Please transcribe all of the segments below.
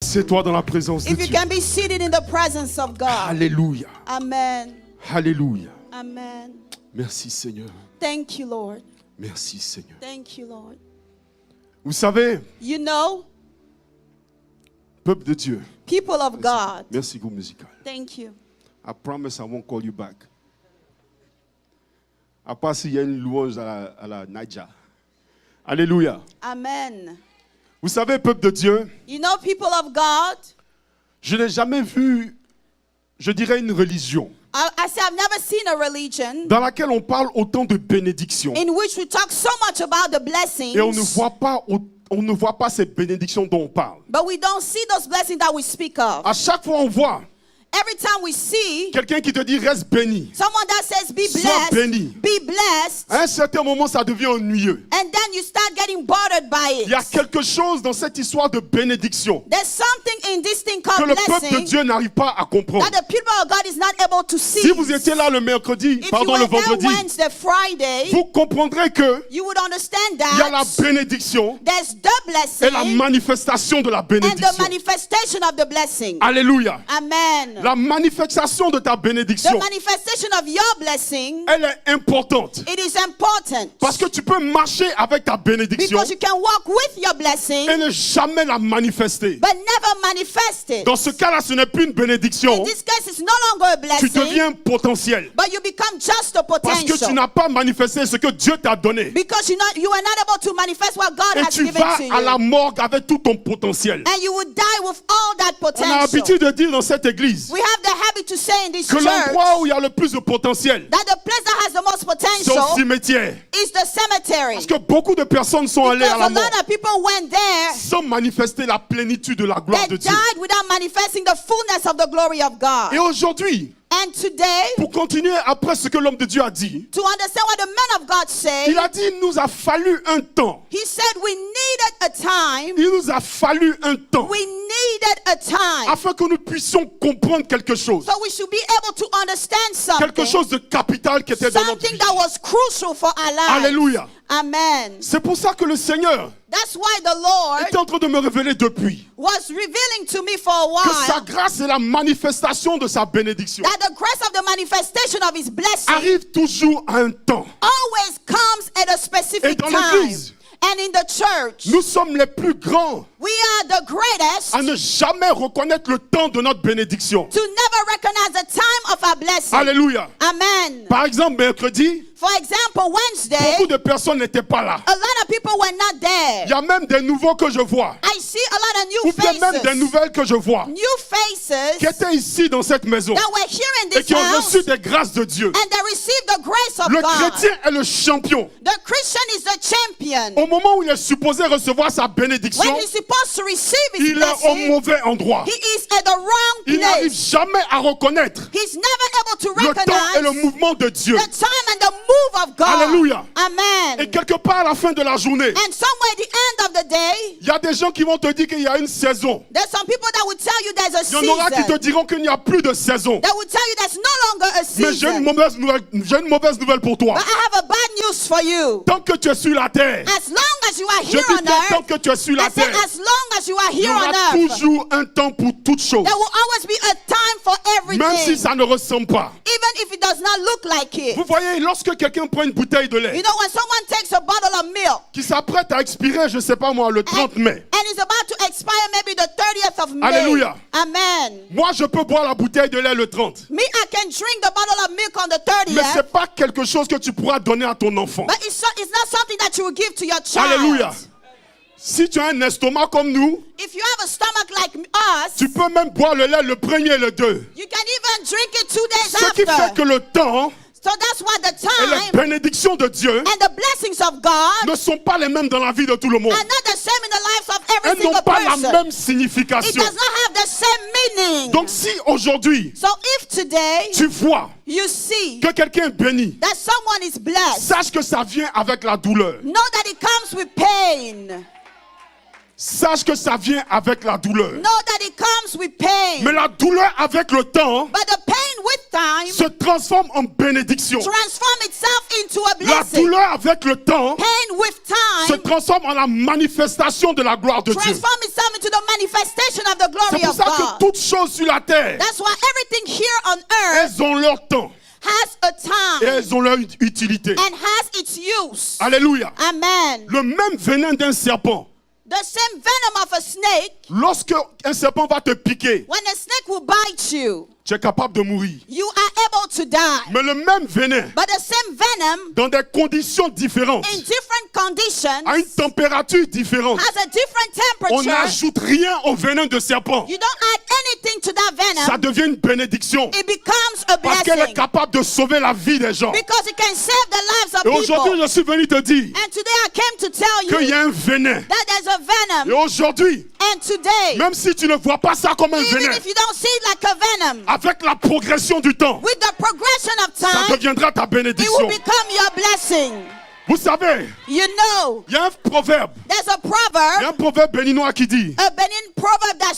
Assieds-toi dans la présence de If you Dieu. can be seated in the presence of God. Alléluia. Amen. Alléluia. Amen. Merci Seigneur. Thank you, Lord. Merci Seigneur. Thank you, Lord. Vous savez, You know, peuple de Dieu. people of God. Merci groupe musical. Thank you. I promise I won't call you back. À part s'il y a une louange à la Naija. Alléluia. Amen. Vous savez, peuple de Dieu, You know, people of God. je n'ai jamais vu, je dirais, une religion I say I've never seen a religion dans laquelle on parle autant de bénédictions in which we talk so much about the blessings, et on ne voit pas ces bénédictions dont on parle. but we don't see those blessings that we speak of. À chaque fois, on voit Every time we see quelqu'un qui te dit reste béni. someone that says be Sois blessed, béni. be blessed, À un certain moment, ça devient ennuyeux. and then you start getting bothered by Il y a it. quelque chose dans cette histoire de bénédiction There's something in this thing que called le peuple de blessing Dieu n'arrive pas à comprendre. that the people of God is not able to see. Si vous étiez là le mercredi, If pardon, you le were there vendredi, Wednesday, Friday, vous comprendrez que you would understand il y a la that bénédiction there's the et la blessing manifestation de la and the bénédiction. manifestation of the blessing. Alléluia. Amen. La manifestation de ta The bénédiction, manifestation of your blessing, elle est importante. it is important. Parce que tu peux marcher avec ta bénédiction Because you can walk with your blessing, et ne jamais la manifester. but never manifest it. Dans ce cas-là, ce n'est plus une bénédiction. In this case, it's no longer a Tu blessing, deviens potentiel. but you become just a Parce que tu potential. n'as pas manifesté ce que Dieu t'a donné. Because you are not able to manifest what God Et has tu given vas to à la you. morgue avec tout ton potentiel. And you will die with all that On a potential. l'habitude de dire dans cette église We have the habit to say in this que church l'endroit où il y a le plus de potentiel, that the place that has the most c'est au potential cimetière. is the cemetery. Parce que beaucoup de personnes sont allées Because à la a mort lot of people went there, sans manifester la plénitude de la gloire they de Dieu. died without manifesting the fullness of the glory of God. Et aujourd'hui, And today, pour continuer après ce que l'homme de Dieu a dit, to understand what the man of God said, il a dit, il nous a fallu un temps. he said we needed a time. Il nous a fallu un temps We needed a time. afin que nous puissions comprendre quelque chose. So we should be able to understand Quelque something. chose de capital qui était dans notre Something vie. that was crucial for our lives. Alléluia. Amen. C'est pour ça que le Seigneur That's why the Lord était en train de me révéler depuis was revealing to me for a que sa while grâce et la manifestation de sa bénédiction that the grace of the manifestation of his blessing arrive toujours à un temps. always comes at a Et specific dans time. l'église, And in the church, nous sommes les plus grands we are the greatest à ne jamais reconnaître le temps de notre bénédiction. to never recognize the time of our blessing. Alléluia. Amen. Par exemple, mercredi, For example, Wednesday, beaucoup de personnes n'étaient pas là. a lot of people were not Il there. y a même des nouveaux que je vois, I see a lot of ou new bien même des faces, nouvelles que je vois, new faces qui étaient ici dans cette maison that were here in et this qui ont house, reçu des grâces de Dieu. and they received the grace of Le God. chrétien est le champion. The Christian is the champion. Au moment où il est supposé recevoir sa When bénédiction, he's supposed to receive his il est au blessing, mauvais endroit. he is at the wrong Il n'arrive place. jamais à reconnaître He's never able to le temps et le recognize mouvement de Dieu. the time and the move of God. Alléluia. Amen. Et quelque part à la fin de la journée, And somewhere at the end of the day, il y a des gens qui vont te dire qu'il y a une saison. there's some people that will tell you there's a Il y en aura qui te season. diront qu'il n'y a plus de saison. That will tell you there's no longer a Mais j'ai une season. mauvaise nouvelle pour toi. But I have a bad news for you. Tant que tu es sur la terre, As long as you are je here dis on bien tant earth, que tu es sur la I said terre, as long as you are il y here on aura earth, toujours un temps pour toutes choses. there will always be a time for Même si everything. ça ne ressemble pas. Even if it does not look like it. Vous voyez, lorsque quelqu'un prend une bouteille de You lait know, when someone takes a bottle of milk qui s'apprête à expirer, je ne sais pas moi, le 30 mai. and is about to expire maybe the 30th of May. Alléluia. Amen. Moi, je peux boire la bouteille de lait le 30. Me, I can drink the bottle of milk on the Mais ce n'est 30th, pas quelque chose que tu pourras donner à ton enfant. but it's not something that you will give to your child. Alléluia. Si tu as un estomac comme nous, If you have a stomach like us, tu peux même boire le lait le 1er et le 2. you can even drink it 2 days Ce qui fait after. que le temps So that's why the et les time bénédictions de Dieu and the blessings of God ne sont pas les mêmes dans la vie de tout le monde. are not the same in the lives of every Elles single n'ont pas la person. même It signification. does not have the same meaning. Donc si aujourd'hui, So if today tu vois you see que quelqu'un est béni, that someone is blessed, sache que ça vient avec la douleur. know that it comes with pain. Sache que ça vient avec la douleur. Know that it comes with pain. Mais la douleur avec le temps But the pain with time se transforme en bénédiction. transform itself into a La blessing. douleur avec le temps Pain with se time transforme en la manifestation de la gloire de Dieu. transform itself into the manifestation of the C'est glory pour of ça que God. toutes choses sur la terre, That's why everything here on earth elles ont leur temps has a et time elles ont leur utilité. and has its use. Alléluia. Amen. Le même venin d'un serpent, The same venom of a snake, lorsque un serpent va te piquer, when a snake will bite you, tu es capable de mourir. you are able to die. Mais le même venin, But the same venom, dans des conditions différentes, in different conditions, à une température différente, has a different on temperature. n'ajoute rien au venin de serpent. You don't add anything to that Ça venom. devient une bénédiction It becomes a parce qu'elle est blessing. capable de sauver la vie des gens. Because it can save the lives of Et aujourd'hui, people. je suis venu te dire And today I came to tell qu'il y you a un venin. that there's a Et venom. aujourd'hui, And today, même si tu ne vois pas ça comme un even venin, if you don't see it like a venom, avec la progression du temps, with the progression of ça time, deviendra ta it will bénédiction. become your blessing. Vous savez, You know, il y a un proverbe, there's a il y a un proverb, proverbe béninois qui dit a Benin proverb that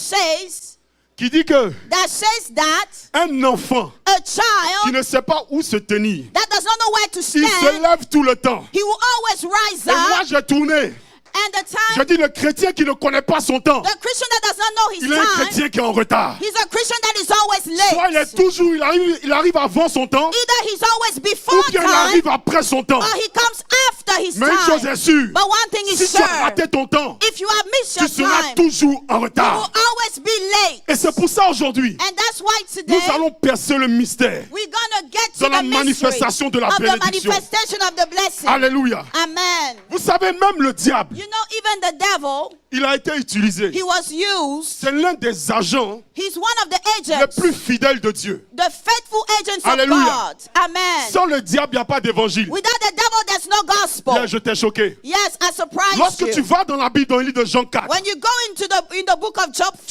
says that un enfant a qui child ne sait pas où se tenir, that does not know where to il se stand, lève tout le temps. he will always rise Et moi, up. j'ai tourné. And the Je time, dis le chrétien qui ne connaît pas son temps, the Christian that does not know il his est un time, chrétien qui est en retard. he's a Christian that is always Soit il est late. toujours, il arrive avant son temps, Either he's always ou before bien il time, arrive après son temps. or he comes after his Mais une chose time. est sûre, But one thing is si tu as sure, raté ton temps, if you have missed tu your seras time, toujours en you will retard. always be late. Et c'est pour ça aujourd'hui, And that's why nous today, allons percer le mystère we're going to get dans to la the mystery manifestation de la of the bénédiction. manifestation of the blessing. Alléluia. Amen. Vous savez, même le diable, You know, even the devil, il a été utilisé. he was used. C'est l'un des agents He's one of the les agents, plus fidèles de Dieu. the faithful agents of Alléluia. God. Amen. Sans le diable, il n'y a pas d'évangile. Without the devil, there's no gospel. Bien, je t'ai choqué. Yes, I surprised Lorsque tu you. vas dans la Bible, dans le livre de Jean 4, When you go into in the book of Job 4,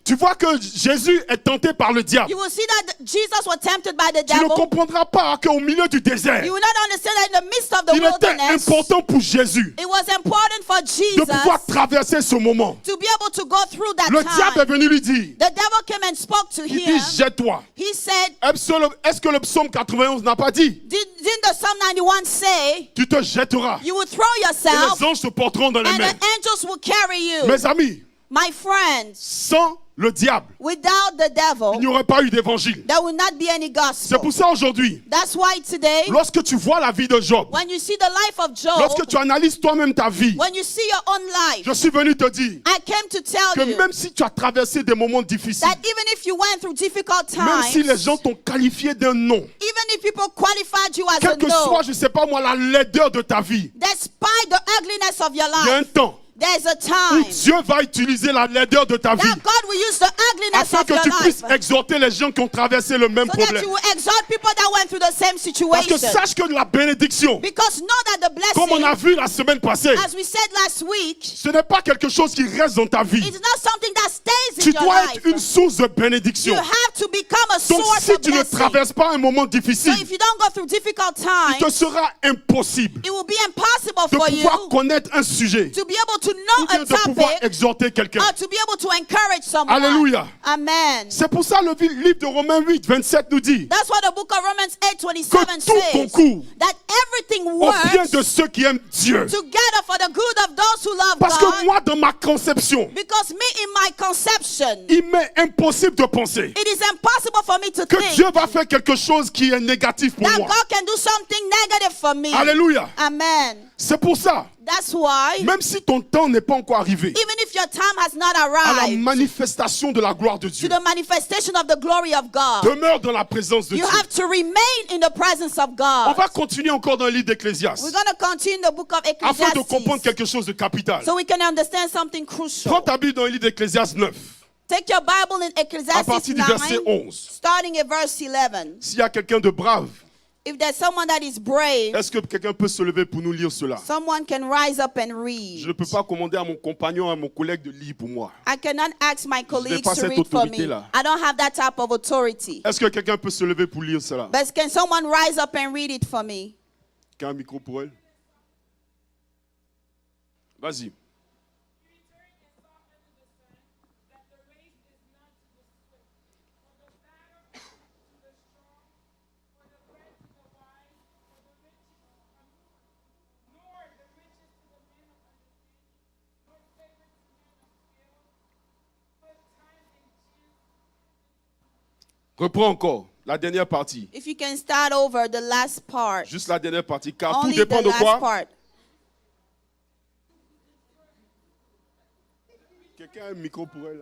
tu vois que Jésus est tenté par le diable. you will see that Jesus was tempted by the Tu ne devil. comprendras pas qu'au milieu du désert, You will not understand that in the midst of the il était wilderness, important pour Jésus it was important for de Jesus pouvoir traverser ce moment. to be able to go through that Le diable est time. venu lui dire, The devil came and spoke to il him. dit, jette-toi. He said, Est-ce que le psaume 91 n'a pas dit, didn't the Psalm 91 say, tu te jetteras you will throw et yourself les anges te porteront dans les and mains. the angels will carry you? Mes amis, My friends, sans le diable, without the il devil, n'y aurait pas eu d'évangile. there will not be any C'est gospel. pour ça aujourd'hui, That's why today, lorsque tu vois la vie de Job, when you see the life of Job, lorsque tu analyses toi-même ta vie, when you see your own life, je suis venu te dire I came to tell que you même si tu as traversé des moments difficiles, that even if you went through difficult même si les times, gens t'ont qualifié d'un nom, even if people qualified you as quelle a que no, soit, je ne sais pas moi, la laideur de ta vie, despite the ugliness of your il y a un life, temps there's a où time Dieu va utiliser la laideur de ta vie that God will use the ugliness afin of que your tu puisses life exhorter les gens qui ont traversé le même so that problème. you will exhort people that went through the same Parce que situation. sache que la bénédiction, Because know that the comme on blessing, a vu la semaine passée, as we said last week, ce n'est pas quelque chose qui reste dans ta vie. it's not something that stays Tu in your dois life. être une source de bénédiction. You have to become a Donc source si of tu ne blessing. traverses pas un moment So difficile, if you don't go through difficult il te times, sera impossible it will be impossible de for you pouvoir connaître un sujet to be able to ou know bien a de pouvoir topic exhorter quelqu'un. or to be able to encourage someone. Alléluia. Amen. C'est pour ça le livre de Romains 8, 27 nous dit That's what the book of Romans 8:27 que tout says. concourt That everything au bien works de ceux qui aiment Dieu. together for the good of those who love Parce God. que moi, dans ma conception, Because me in my conception, il m'est impossible de penser it is impossible for me to que think Dieu va faire quelque chose qui est négatif pour that moi. God can do something negative for me. Alléluia. Amen. C'est pour ça, That's why, même si ton temps n'est pas encore arrivé, even if your time has not à la arrived manifestation de la gloire de to Dieu, the manifestation of the glory of God, demeure dans la présence de you Dieu. have to remain in the presence of On God. va continuer encore dans le livre We're d'Ecclésiaste going to continue the book of afin de comprendre Ecclesiastes quelque chose de capital. so we can understand something Prends crucial. ta Bible dans le livre d'Ecclésiaste 9, Take your Bible in à Ecclesiastes partir du verset 9, 11. starting at verse 11. S'il y a quelqu'un de brave, If there's someone that is brave, est-ce que quelqu'un peut se lever pour nous lire cela? someone can rise up and Je read. ne peux pas commander à mon compagnon, à mon collègue de lire pour moi. I cannot ask my colleagues pas to cette read for me. autorité-là. I don't have that type of authority. Est-ce que quelqu'un peut se lever pour lire cela? But can someone rise up and read it for me? Qui a un micro pour elle? Vas-y. Reprends encore la dernière partie. If you can start over the last part. Juste la dernière partie. Car tout Only dépend the de last quoi? part. Quelqu'un a un micro pour elle?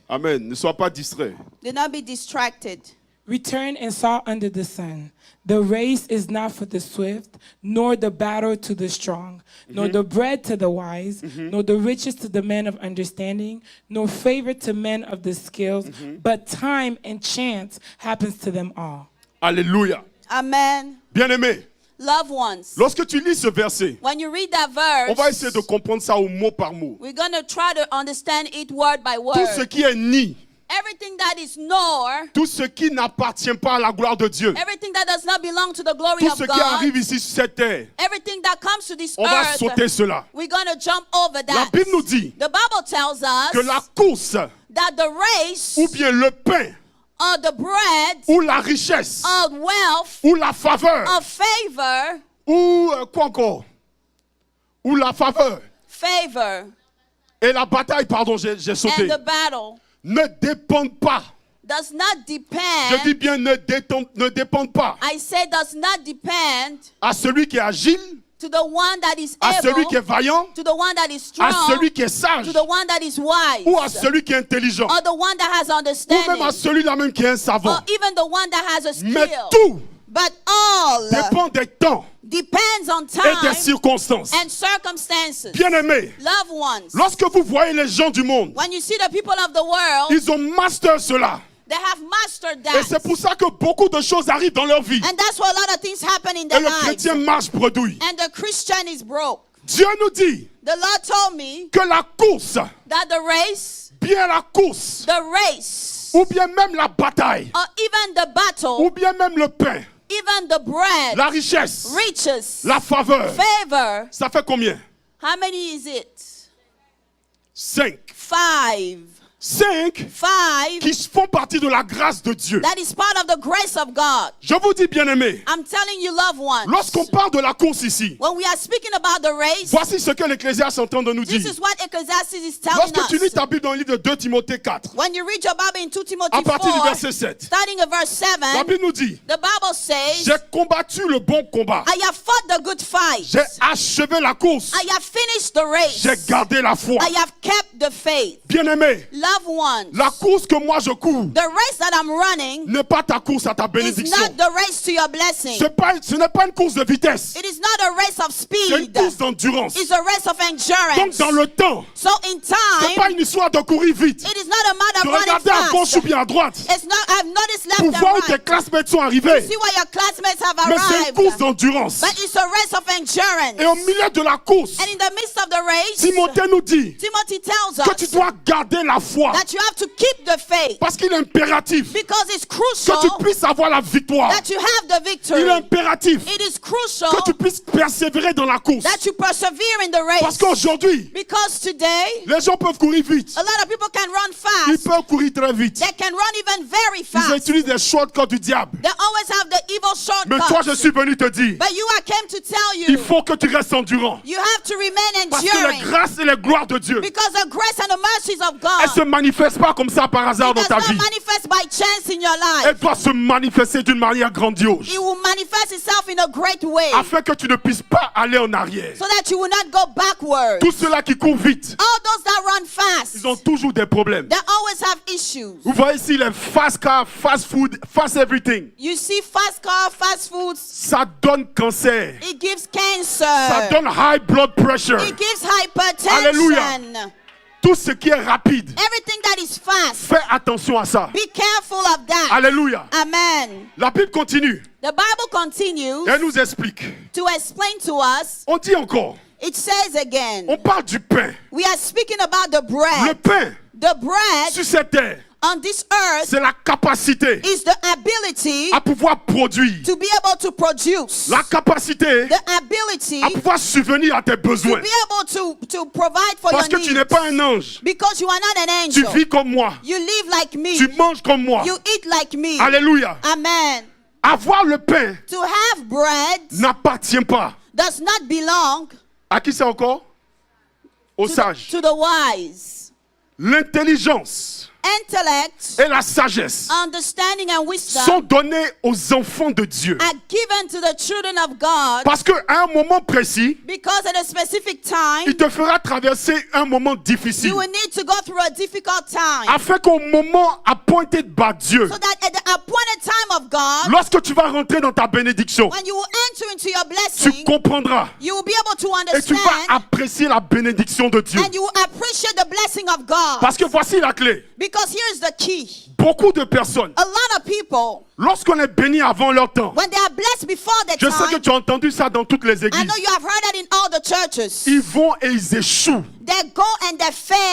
Amen. Ne sois pas distrait. Do not be distracted. Return and saw under the sun. The race is not for the swift, nor the battle to the strong, nor the bread to the wise, nor the riches to the men of understanding, nor favor to men of the skills, but time and chance happens to them all. Alléluia. Amen. Bien-aimé, Loved ones. lorsque tu lis ce verset, When you read that on va verse, essayer de comprendre ça au mot par mot. we're going to try to understand it word by Tout ce word. qui est ni, Everything that is nor, tout ce qui n'appartient pas à la gloire de Dieu, everything that does not belong to the glory tout of ce qui God, arrive ici sur cette terre, everything that comes to this on va earth, sauter cela. we're going to jump over La that. Bible nous dit The Bible tells us que la course, that the race ou bien le pain, or the bread ou la richesse, of wealth, ou la faveur, of favor, ou quoi encore, ou la faveur, favor, et la bataille, pardon, j'ai sauté, and the battle ne dépendent pas. does not Je depend, dis bien ne dépendent pas I say does not depend à celui qui est agile, to the one that is à celui qui est able, vaillant, to the one that is à strong, celui qui est sage, to the one that is wise, ou à celui qui est intelligent, or the one that has ou même à understanding, celui-là même qui est un savant. or even the one that has a Mais skill. tout But all dépend des temps depends on et des time circonstances. and circumstances. Bien-aimés, Loved ones, lorsque vous voyez les gens du monde, when you see the people of the world, ils ont master cela. they have mastered Et c'est that. pour ça que beaucoup de choses arrivent dans leur vie. And that's why a lot of things happen in Et their le lives. chrétien marche bredouille. And the Christian is broke. Dieu nous dit The Lord told me que la course, that the race, bien la course, the race, ou bien même la bataille, or even the ou battle, bien même le pain, even the bread, la richesse, riches, la faveur, favor, ça fait combien? how many is it? 5. 5. 5 5. qui font partie de la grâce de Dieu. That is part of the grace of God. Je vous dis, bien-aimés, I'm telling you, loved ones, lorsqu'on parle de la course ici, when we are speaking about the race, voici ce que l'Ecclésiaste est en train de nous this dire. is what Ecclesiastes is telling Lorsque tu lis us. ta Bible dans le livre de 2 Timothée 4, When you read your Bible in 2 Timothy à partir du 4, verset 7, starting at verse 7, la Bible nous dit, the Bible says, j'ai combattu le bon combat, I have fought the good fight. j'ai achevé la course, I have finished the race. j'ai gardé la foi. I have kept the faith. Bien-aimé, Loved ones, la course que moi je cours the race that I'm running n'est pas ta course à ta is bénédiction. not the race to your blessing. Ce n'est pas une course de vitesse, It is not a race of c'est une speed. course d'endurance. It's a race of Donc endurance. dans le temps, So in c'est pas time, une histoire de courir vite, it is not a matter de of running regarder à gauche fast. ou bien à droite It's not, I've noticed left pour and voir où tes right. classmates sont arrivés. See where your classmates have Mais c'est une course arrived. d'endurance. But it's a race of endurance. Et au milieu de la course, And in the midst of the race, Timothée nous dit Timothy tells que tu us dois garder la foi that you have to keep the faith parce qu'il est impératif because it's que crucial tu puisses avoir la victoire. that you have the victory. Il est impératif It is crucial que tu puisses persévérer dans la course. that you persevere in the Parce race. qu'aujourd'hui, Because today, les gens peuvent courir vite. a lot of people can run Ils fast. peuvent courir très vite. They can run even very Ils fast. utilisent des shortcuts du diable. They always have the evil Mais toi, je shortcuts. suis venu te dire, But you, I came to tell il you, faut que tu restes endurant. you have to remain Parce que les enduring. grâces et les gloires de Dieu, Because the grace and the mercies of elles se God manifestent pas comme ça par hasard it dans does ta not vie. manifest by chance in your Elles life. doivent se manifester d'une manière grandiose. It will manifest itself in a great way Afin que tu ne puisses pas aller en arrière. so that you will not go backwards. Tous ceux-là qui courent vite, All those that run fast, ils ont toujours des problèmes. they always have issues. Vous voyez ici les fast car, fast food, fast everything. You see fast car, fast foods, Ça donne cancer. it gives Ça cancer. donne high blood pressure. It gives Alléluia. hypertension. Tout ce qui est rapide, Everything that is fast, fais attention à ça. be careful of that. Alléluia. Amen. La Bible continue. The Bible continues Elle nous explique. to explain to us. On dit encore. It says again, On parle du pain. we are speaking about the Le bread. pain The bread sur cette terre, on this earth c'est la capacité is the ability à pouvoir produire. to be able to produce, La capacité the ability à pouvoir subvenir à tes to besoins. be able to provide for Parce que your tu n'es needs. pas un ange. Because you are not an Tu angel. vis comme moi. You live like me. Tu manges comme moi. You eat like me. Alléluia. Amen. Avoir le pain To have bread n'appartient pas. does not belong À qui c'est encore? Aux sages. to the wise. L'intelligence intellect, et la sagesse understanding, and wisdom sont donnés aux enfants de Dieu. are given to the children of God, Parce qu'à un moment précis, because at a specific time, il te fera traverser un moment difficile. you will need to go through a difficult time. Afin qu'au moment appointé par Dieu, So that at the appointed time of God, lorsque tu vas rentrer dans ta bénédiction, when you will enter into your tu blessing, comprendras you will be able to et tu vas understand apprécier la bénédiction de Dieu. and you will appreciate the blessing of God. Parce que voici la clé. Because here's the key. Beaucoup de personnes, A lot of people, lorsqu'on est béni avant leur temps, when they are blessed before their je sais que time, tu as entendu ça dans toutes les I églises, know you have heard that in all the churches, ils vont et ils échouent they go and they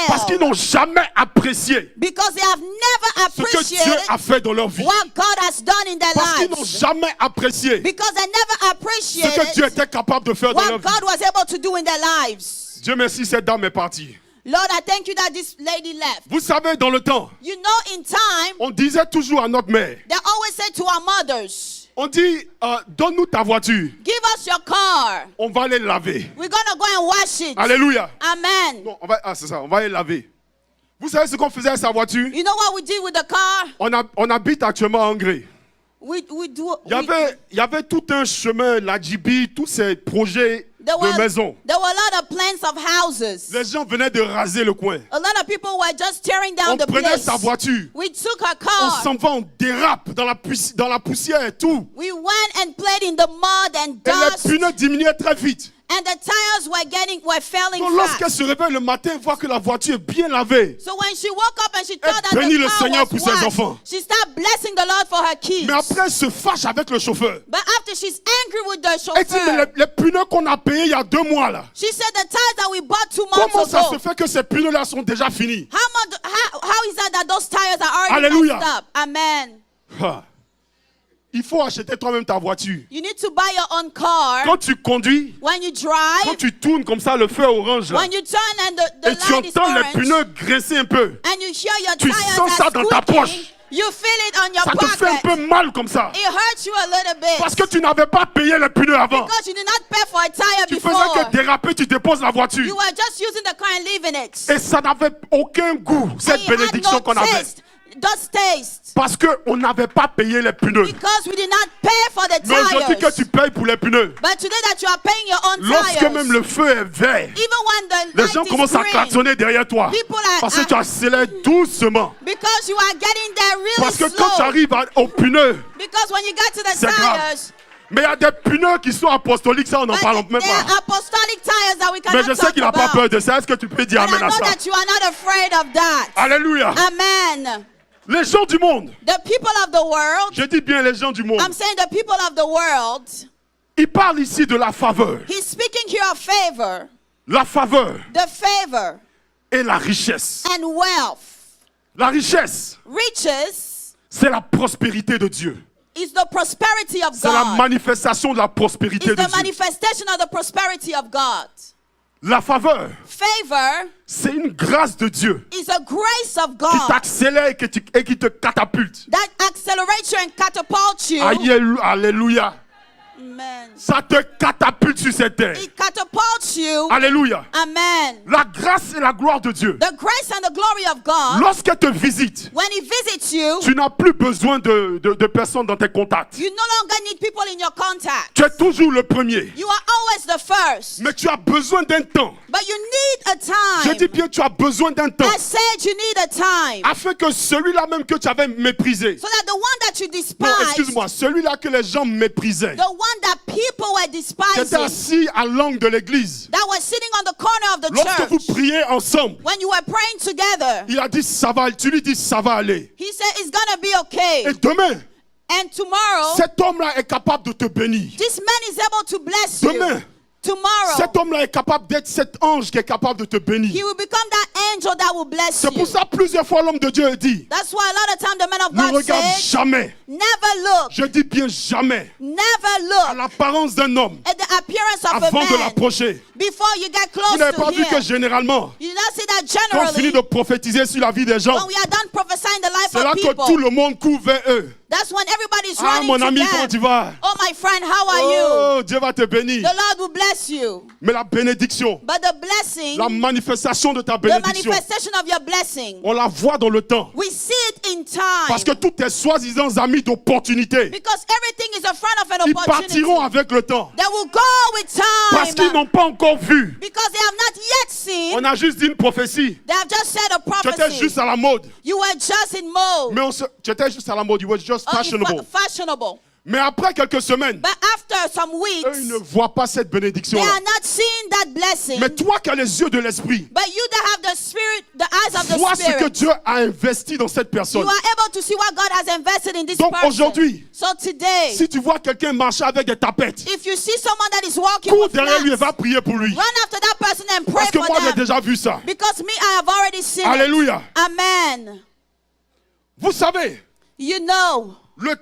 parce qu'ils fail n'ont jamais apprécié because they have never ce que Dieu appreciated a fait dans leur vie. what God has done in their Parce qu'ils n'ont lives. jamais apprécié Because they never ce que Dieu appreciated était capable de faire dans leur what vie. God was able to do in their lives. Dieu merci, cette dame est partie. Lord, I thank you that this lady left. Vous savez, dans le temps, You know, in time, on disait toujours à notre mère, they always say to our mothers, on dit, donne-nous ta voiture, give us your car. on va les laver. We're going to go and wash it. Alléluia. Amen. Non, c'est ça, on va les laver. Vous savez ce qu'on faisait avec sa voiture? You know what we did with the car? On habite actuellement à Hongrie. We do. Il y avait tout un chemin, la Djibi, tous ces projets de maison. There were a lot of plans of houses. Les gens venaient de raser le coin. A lot of people were just tearing On down the prenait place. sa voiture. We took her On car. s'en va, on dérape dans la poussière et tout. We went and played in the mud and Et les dust. pneus diminuaient très vite. And the tires were failing Donc lorsqu'elle fast. se réveille le matin, elle voit que la voiture est bien lavée. So when she woke up and she thought that bénit le the car Seigneur was pour ses washed, enfants. she started blessing the Lord for her kids. Mais après, elle se fâche avec le chauffeur. But after she's angry with the Elle dit, mais chauffeur, les pneus qu'on a payés il y a 2 mois là, she said the tires that we bought 2 months comment ça ago. se fait que ces pneus-là sont déjà finis? How is that those tires are already Alléluia. messed up? Amen. Ah. Il faut acheter toi-même ta voiture. You need to buy your own car. Quand tu conduis, When you quand drive, tu tournes comme ça, le feu est orange là, when you turn and the et tu light is entends les orange, pneus grincer un peu, and you hear your tu tires sens ça are dans ta squeaking, poche. you feel it on your ça te fait un pocket. peu mal comme ça. It hurts you a little bit. Parce que tu n'avais pas payé les pneus avant. Because you did not pay for a tire Tu faisais before. que déraper, tu déposes la voiture. You were just using the car and leaving it. Et ça n'avait aucun goût, cette And it had bénédiction no qu'on avait. taste. Just taste. Parce qu'on n'avait pas payé les pneus. Because we did not pay for the Mais aujourd'hui que tires. tu payes pour les pneus, But today that you are paying your own lorsque tires, même le feu est vert, even when the les light gens is commencent à green, klaxonner derrière toi. people are- Parce que tu accélères doucement. because you are getting there really Parce que slow. quand tu arrives aux pneus, Because when you get to the c'est grave. tires, Mais il y a des pneus qui sont apostoliques, ça on n'en but parle même they are pas. apostolic tires that we Mais cannot je sais talk qu'il n'a pas about. peur de ça. Est-ce que tu peux dire But I amen à know ça? that you are not afraid of that. Alléluia. Amen. Les gens du monde, The people of the world, je dis bien les gens du monde, I'm saying the people of the world, ils parlent ici de la faveur. he's speaking here of favor, La faveur the favor et la richesse. and wealth. La richesse, Riches c'est la prospérité de Dieu. is the prosperity of C'est la God. manifestation de la prospérité It's de the Dieu. manifestation of the prosperity of God. La faveur, Favor c'est une grâce de Dieu is a grace of qui God t'accélère et qui te catapulte. that accelerates you and catapults you. Alléluia. Amen. Ça te catapulte sur cette terre. It catapults you. Alléluia. Amen. La grâce et la gloire de Dieu, The grace and the glory of God, lorsqu'elle te visite, when He visits you, tu n'as plus besoin de personnes dans tes contacts. you no longer need people in your contact. Tu es toujours le premier. You are always the first. Mais tu as besoin d'un temps. But you need a Je time. dis bien, tu as besoin d'un temps. I said you need a time. Afin que celui-là même que tu avais méprisé. So that the one that you Non, despise, excuse-moi, celui-là que les gens méprisaient. the one that people were Qui était despising, assis à l'angle de l'église. that was sitting on the corner of the Lorsque vous church, priez ensemble, when you were praying together, il a dit ça va, tu lui dis ça va aller. he said it's gonna be okay. Et demain, And tomorrow, cet homme-là est capable de te bénir. this man is able to bless you. Demain, Tomorrow, cet homme-là est capable d'être cet ange qui est capable de te he bénir. will become that angel that will bless C'est you. pour ça plusieurs fois l'homme de Dieu dit, That's why a lot of time the man of ne God regarde said, jamais Never look. Je dis bien jamais Never à look l'apparence d'un homme at the appearance of a avant de man l'approcher. before you get Vous close n'avez to pas vu que him. généralement, You not see that quand on finit generally, de prophétiser sur la vie des gens, when we are done prophesying the life c'est là of que tout people, le monde court vers eux. that's when everybody's Ah, running mon to ami, comment tu them. vas? Oh, my friend, how are you? Oh, Dieu va te bénir. The Lord will bless you. Mais la bénédiction, But the blessing, la manifestation de ta the bénédiction, manifestation of your blessing, on la voit dans le temps. we see it in Parce que time. tous tes soi-disant amis d'opportunité, Because everything is a front of an ils opportunity. partiront avec le temps. They will go with Parce qu'ils time. n'ont pas encore vu. Because they have not yet seen. On a juste dit une prophétie. They have just said a Tu étais prophecy. juste à la mode. You were just in mode. Mais tu étais juste à la mode. You were just fashionable. Fashionable. Mais après quelques semaines, But after some eux, ils weeks, ne voient pas cette they bénédiction-là. are not seeing that blessing. Mais toi qui as les yeux de l'esprit, But you that have the spirit, the eyes of the vois ce que spirit, Dieu a investi dans cette you personne. are able to see what God has invested in this Donc person. aujourd'hui, So today, si tu vois quelqu'un marcher avec des tapettes, if you see someone that is walking cours with derrière lui et va flats, prier pour lui. run after that person and pray Parce que for moi, j'ai them. déjà vu ça. Because me, I have already seen Alléluia. it. Amen. Vous savez, You know,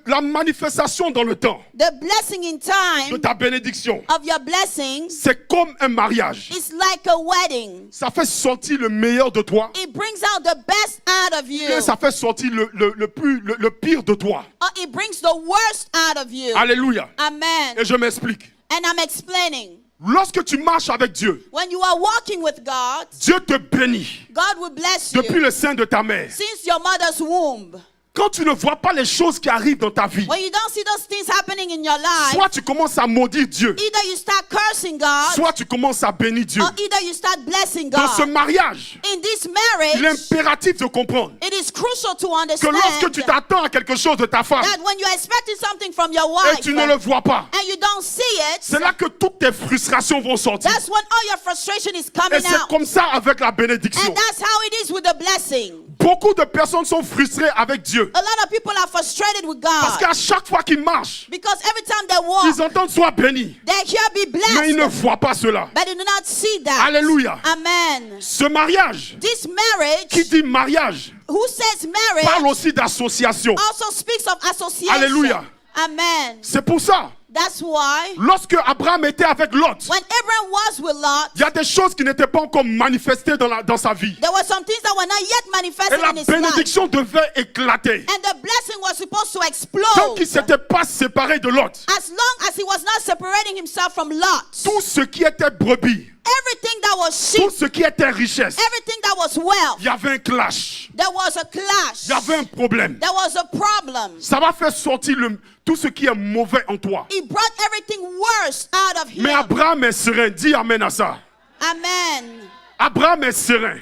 la manifestation dans le temps the blessing in de time ta bénédiction, of your blessings c'est comme un mariage. is like a wedding. Ça fait sortir le meilleur de toi It brings out the best out of you. et ça fait sortir le pire de toi. Or it brings the worst out of you. Alléluia. Amen. Et je m'explique. And I'm explaining. Lorsque tu marches avec Dieu, When you are walking with God, Dieu te bénit God will bless you depuis le sein de ta mère. since your mother's womb. Quand tu ne vois pas les choses qui arrivent dans ta vie, When you don't see those things happening in your life, soit tu commences à maudire Dieu, either you start cursing God, soit tu commences à bénir Dieu. or either you start blessing Dans ce God. mariage, In this il est marriage, impératif de comprendre it is crucial to que understand lorsque tu t'attends à quelque chose de ta femme that when you're expecting something from your et wife tu ne le vois pas, and you don't see it, c'est là que toutes tes frustrations vont sortir. that's when all your frustration is Et coming c'est out. comme ça avec la bénédiction. And that's how it is with the blessing. Beaucoup de personnes sont frustrées avec Dieu. A lot of people are frustrated with Parce God qu'à chaque fois qu'ils marchent, because every time they walk, ils entendent sois béni. they hear be Mais ils ne blessed, voient pas cela. but they do not see that. Alléluia. Amen. Ce mariage, This qui marriage, dit mariage, who says parle marriage, aussi d'association. also speaks of association. Alléluia. Amen. C'est pour ça, That's why lorsque Abraham était avec Lot, when Abraham was with Lot, il y a des choses qui n'étaient pas encore manifestées dans sa vie. there were some things that were not yet Et manifested la in his life. bénédiction devait éclater. And the blessing was supposed to Tant explode qu'il ne s'était pas séparé de Lot, as long as he was not separating himself from Lot. tout ce qui était brebis, Everything that was tout sheep, ce qui était richesse, everything that was wealth, il y avait un clash, there was a clash. il y avait un problème. There was a problem. Ça va faire sortir tout ce qui est mauvais en toi. He brought everything worse out of him. Mais Abraham est serein. Dis amen à ça. Amen. Abraham est serein.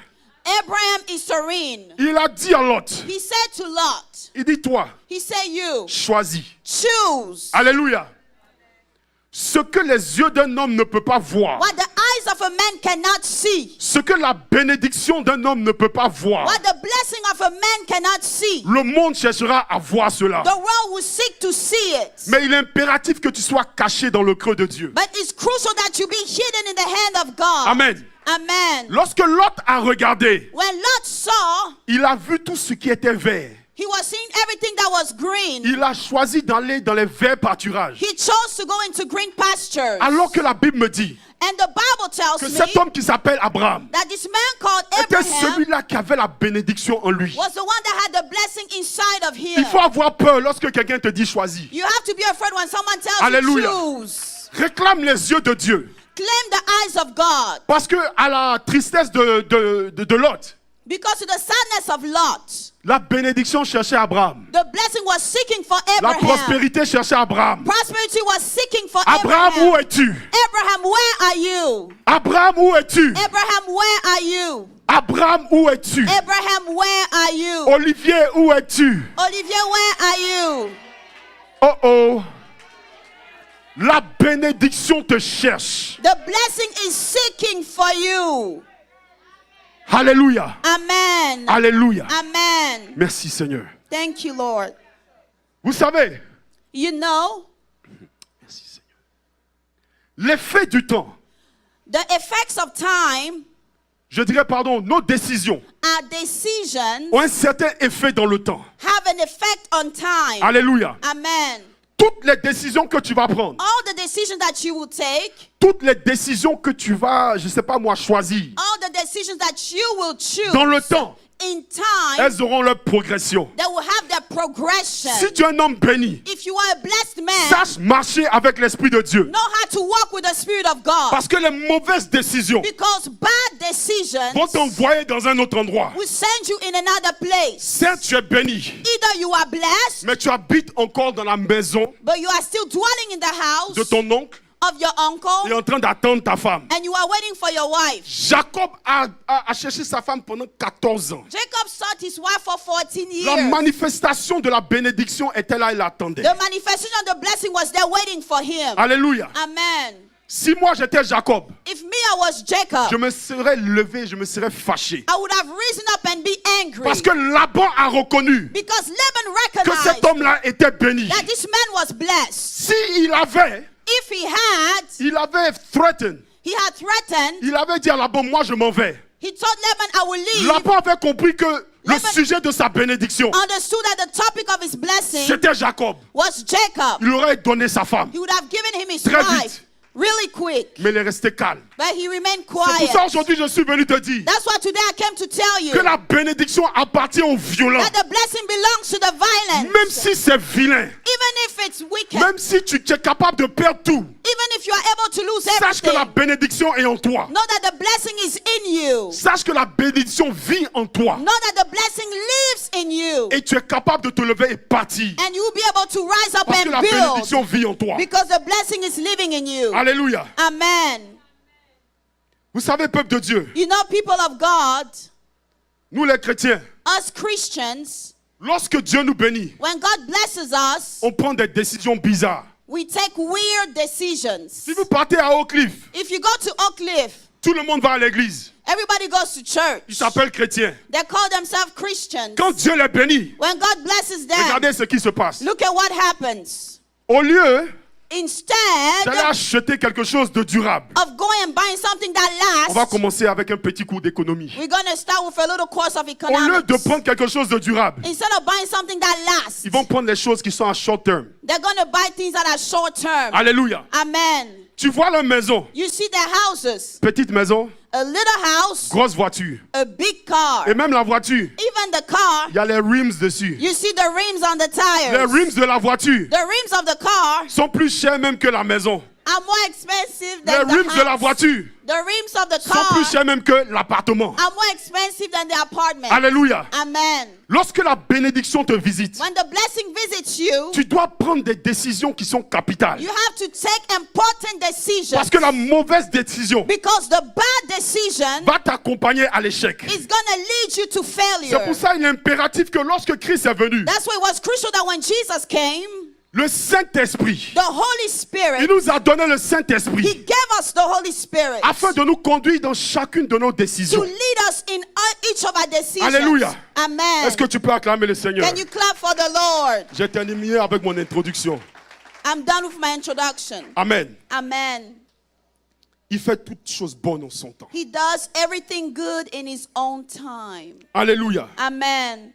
Abraham is serene. Il a dit à Lot, He said to Lot, il dit toi, he said, you choisis. choose Alléluia. Ce que les yeux d'un homme ne peuvent pas voir, what the eyes of a man cannot see, ce que la bénédiction d'un homme ne peut pas voir, what the blessing of a man cannot see. le monde cherchera à voir cela. The world will seek to see it. Mais il est impératif que tu sois caché dans le creux de Dieu. But it's crucial that you be hidden in the hand of God. Amen. Amen. Lorsque Lot a regardé, When Lot saw, il a vu tout ce qui était vert. he was seeing everything that was green. Il a choisi d'aller dans les verts pâturages. He chose to go into green pastures. Alors que la Bible me dit And the Bible tells que me cet homme qui s'appelle Abraham that this man called était Abraham celui-là qui avait la bénédiction en lui. was the one that had the blessing inside of him. Il faut avoir peur lorsque quelqu'un te dit choisis. You have to be afraid when someone tells Alléluia. you choose. Réclame les yeux de Dieu. Claim the eyes of God. Parce que à la tristesse de Lot, Because to the sadness of Lot, la bénédiction cherchait Abraham. the blessing was seeking for La Abraham. prospérité cherchait Abraham. Prosperity was seeking for Abraham, où Abraham. es-tu? Abraham, where are you? Abraham, où es-tu? Abraham, where are you? Abraham, où es-tu? Abraham, where are you? Olivier, où es-tu? Olivier, where are you? Oh oh. La bénédiction te cherche. The blessing is seeking for you. Alléluia. Amen. Alléluia. Amen. Merci Seigneur. Thank you, Lord. Vous savez, You know, merci Seigneur. L'effet du temps, the effects of time je dirais pardon, nos décisions our decisions ont un certain effet dans le temps. have an effect on time. Alléluia. Amen. Toutes les décisions que tu vas prendre, All the decisions that you will take, toutes les décisions que tu vas, je sais pas moi, choisir, all the decisions that you will choose dans le temps, in time, elles auront leur progression. they will have their progression. Si tu es un homme béni, If you are a blessed man, sache marcher avec l'Esprit de Dieu. know how to walk with the Spirit of God. Parce que les mauvaises décisions Because bad decisions vont t'envoyer dans un autre endroit. will send you in another place. Certes, tu es béni, Either you are blessed, mais tu habites encore dans la maison but you are still dwelling in the house de ton oncle of your et uncle, en train d'attendre ta femme. and you are waiting for your wife. Jacob a cherché sa femme pendant 14 ans. Jacob sought his wife for 14 La years. manifestation de la bénédiction était là, il l'attendait. The manifestation of the blessing was there waiting for him. Alléluia. Amen. Si moi j'étais Jacob, If me, I was Jacob, je me serais levé, je me serais fâché. I would have risen up and be angry. Parce que Laban a reconnu Because Laban que cet recognized homme-là était béni. that this man was blessed. S'il avait, If he had threatened, threatened, il avait dit à Laban, moi je m'en vais. he told Laban, I will leave. Laban avait compris que le Laban sujet de sa bénédiction, Understood that the topic of his blessing c'était Jacob. was Jacob. Il aurait donné sa femme. He would have given him his Très wife vite. really quick, Mais il est resté calme. but he remained C'est pour ça quiet. aujourd'hui je suis venu te dire That's why today I came to tell you que la bénédiction appartient aux violents. that the blessing belongs to the violent. Même si c'est vilain, Even if it's wicked, même si tu es capable de perdre tout, even if you are able to lose sache que la everything, bénédiction est en toi. know that the blessing is in you. Sache que la bénédiction vit en toi. Know that the blessing lives in you. Et tu es capable de te lever et partir. And you will be able to rise up Parce que la and build bénédiction vit en toi. because the blessing is living in you. Alléluia. Amen. Vous savez, peuple de Dieu, You know, people of God, nous les chrétiens, us Christians, lorsque Dieu nous bénit, when God blesses us, on prend des décisions bizarres. we take weird decisions. Si vous partez à Oak Cliff, If you go to Oak Cliff, tout le monde va à l'église. everybody goes to church. Ils s'appellent chrétiens. They call themselves Christians. Quand Dieu les bénit, When God blesses them, regardez ce qui se passe. look at what happens. Au lieu Instead d'aller acheter quelque chose de durable, of going and buying something that on va lasts, commencer avec un petit cours d'économie. we're going to start with a little course of Au lieu economics. de prendre quelque chose de durable, Instead of buying something that lasts, ils vont prendre les choses qui sont à short term. they're going to buy things that are short term. Alléluia. Amen. Tu vois leur maison, You see their houses, petite maison, a little house, grosse voiture. a big car. Et même la voiture, Even the car, il y a les rims dessus. you see the rims on the Les tires. rims de la voiture The rims of the car sont plus chers même que la maison. are more expensive Les than the rims de la house. voiture The rims of the sont plus car chers même que l'appartement. are more expensive than the apartment. Alléluia. Amen. Lorsque la bénédiction te visite, When the blessing visits you, tu dois prendre des décisions qui sont capitales. you have to take important decisions. Parce que la mauvaise décision Because the bad decision va t'accompagner à l'échec. is going to lead you to C'est failure. pour ça qu'il est impératif que lorsque Christ est venu, That's why it was crucial that when Jesus came, le Saint-Esprit, the Holy il Spirit, nous a donné le He Saint-Esprit gave us the Holy Spirit afin de nous conduire dans chacune de nos to décisions. lead us in each of our decisions. Alléluia. Amen. Est-ce que tu peux acclamer le Seigneur? Can you clap for the Lord? J'ai terminé avec mon introduction. I'm done with my introduction. Amen. Amen. Il fait toutes choses bonnes en son temps. He does everything good in His own time. Alléluia. Amen.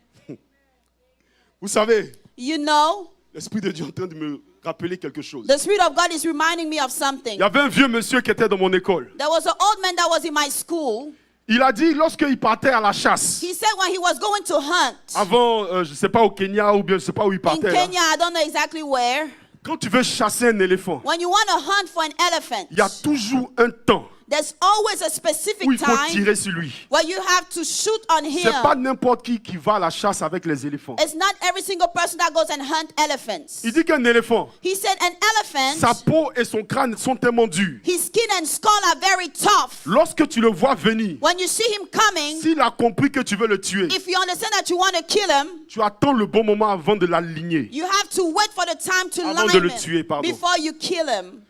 Vous savez, You know, l'Esprit de Dieu est en train de me rappeler quelque chose. the Spirit of God is reminding me of something. Il y avait un vieux monsieur qui était dans mon école. There was an old man that was in my school. Il a dit, lorsqu'il partait à la chasse, He said when he was going to hunt avant, je ne sais pas, au Kenya ou bien je ne sais pas où il in partait. là. Kenya, I don't know exactly where. Quand tu veux chasser un éléphant, When you want to hunt for an elephant, il y a toujours un temps there's always a où specific il faut time tirer sur lui. where you have to shoot on C'est pas him. n'importe qui va à la chasse avec les éléphants. It's not every single person that goes and hunt elephants. Il dit qu'un éléphant, He said an sa elephant, peau et son crâne sont tellement durs. his skin and skull are very tough. Lorsque tu le vois venir, When you see him coming, s'il a compris que tu veux le tuer, if you understand that you want to kill him, tu attends le bon moment avant de l'aligner. you have to wait for the time to Avant line de le him tuer, pardon. before you kill him.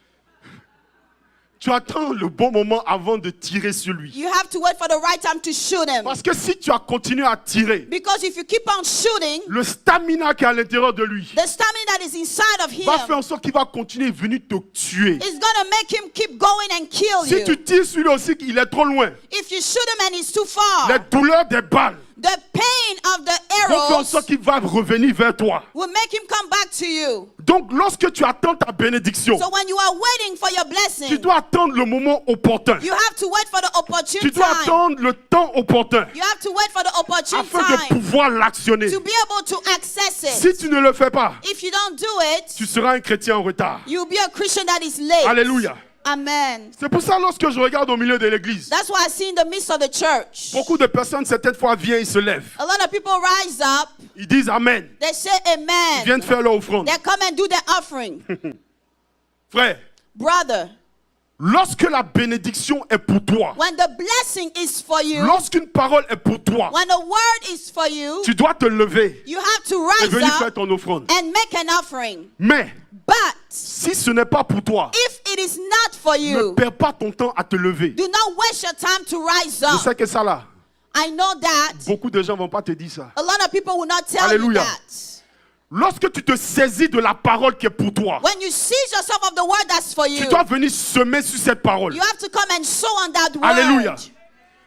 Tu attends le bon moment avant de tirer sur lui. You have to wait for the right time to shoot him. Parce que si tu as continué à tirer, Because if you keep on shooting, le stamina qui est à l'intérieur de lui the stamina that is inside of va faire him en sorte qu'il va continuer à venir te tuer. is going to make him keep going and kill Si you. tu tires sur lui aussi, il est trop loin. If you shoot him and he's too Les far, douleurs des balles the pain of the vont faire en arrows sorte qu'il va revenir vers toi. will make him come back to you. Donc, lorsque tu attends ta bénédiction, So when you are waiting for your tu blessing, dois attendre le moment opportun. you have to wait for the Tu opportune dois time. attendre le temps opportun You have to wait for the opportune afin de time pouvoir l'actionner. to be able to access Si it. tu ne le fais pas, If you don't do tu it, seras un chrétien en retard. you'll be a Christian that is late. Alléluia. Amen. C'est pour ça, lorsque je regarde au milieu de l'église, That's why I see in the midst of the church, beaucoup de personnes, certaines fois, viennent, ils se lèvent. a lot of people rise up, Ils disent Amen. they say Ils viennent amen, faire leur offrande. they come and do their offering. Frère, Brother, lorsque la bénédiction est pour toi, when the blessing is for you, lorsqu'une parole est pour toi, when the word is for you, tu dois te lever you have to et rise venir faire up ton offrande. and make an offering. Mais, But si ce n'est pas pour toi, if it is not for ne you, perds pas ton temps à te lever. do not waste your time to rise Je up. sais que ça là, I know that beaucoup de gens ne vont pas te dire ça. a lot of people will not tell Alléluia. you that. Lorsque tu te saisis de la parole qui est pour toi, When you seize yourself of the word that's for you, tu dois venir semer sur cette parole. you have to come and sow on that word. Alléluia.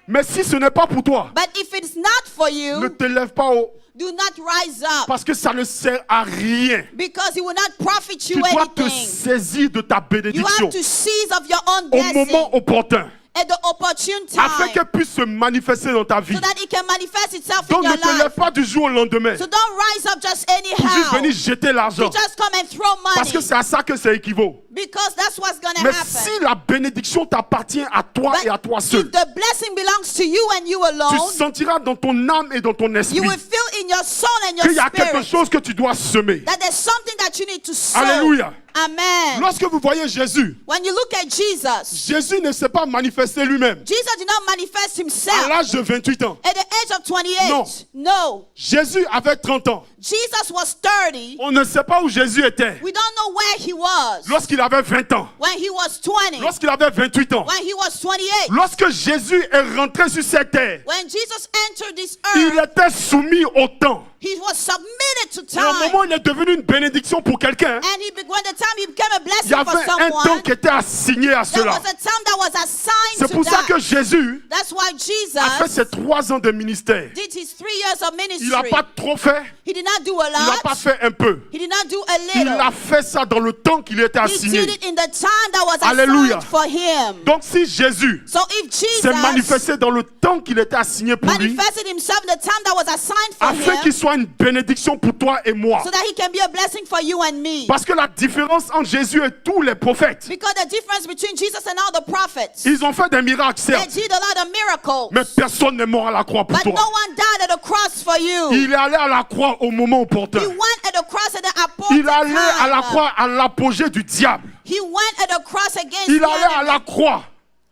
Mais si ce n'est pas pour toi, But if it's not for ne you, te lève pas haut do not rise up parce que ça ne sert à rien. because it will not profit Tu you dois te anything. saisir de ta You bénédiction have to seize of your own au blessing moment opportun at the opportune afin time qu'elle puisse se manifester dans ta vie. so that it can manifest itself Donc in ne your te lève life. pas du jour au lendemain So don't rise up just pour juste venir anyhow. jeter l'argent You just come and throw parce que money c'est à ça que ça équivaut. because that's what's going to Mais happen. si la bénédiction t'appartient à toi But et à toi if seul, the blessing belongs to you and you tu alone, sentiras dans ton âme et dans ton you esprit will feel in your soul and your qu'il y a quelque spirit chose que tu dois semer. that there's something that you need to sow. Alléluia. Amen. Lorsque vous voyez Jésus, When you look at Jesus, Jésus ne s'est pas manifesté lui-même Jesus did not manifest à himself l'âge de 28 ans. at the age of 28. No. Jésus avait 30 ans. Jesus was 30. On ne sait pas où Jésus était We don't know where he was lorsqu'il avait 20 ans, when he was 20, lorsqu'il avait 28 ans. when he was 28. Lorsque Jésus est rentré sur cette terre, When Jesus entered this il earth, était soumis au temps. he was submitted to Et au time. moment où il est devenu une bénédiction pour quelqu'un, And when the time he became a il y blessing for avait un temps someone, qui était assigné à there cela. was a time that was assigned C'est to pour ça que that. Jésus That's why a fait Jesus ses 3 ans de ministère. did his 3 years of Il n'a ministry. pas trop fait, He did not do a il n'a pas lot. fait un peu. He did not do a Il a little. fait ça dans le temps qu'il était He assigné. did it in the time that was Alléluia. assigned for him. Donc si Jésus So if s'est Jesus manifesté dans le temps qu'il était assigné pour lui, manifested himself in the time that was assigned for afin qu'il him, soit une bénédiction pour toi et moi. so that he can be a blessing for you and me. Parce que la différence entre Jésus et tous les prophètes, Because the difference between Jesus and all the prophets, ils ont fait des miracles, they certes, did a lot of miracles, mais personne n'est mort à la croix pour but no toi. one died at the cross for you. Il est allé à la croix au moment opportun. He went at the cross at the appointed Il est allé à la time. croix à l'apogée du diable. He went at the cross against Il est the allé à enemy. la croix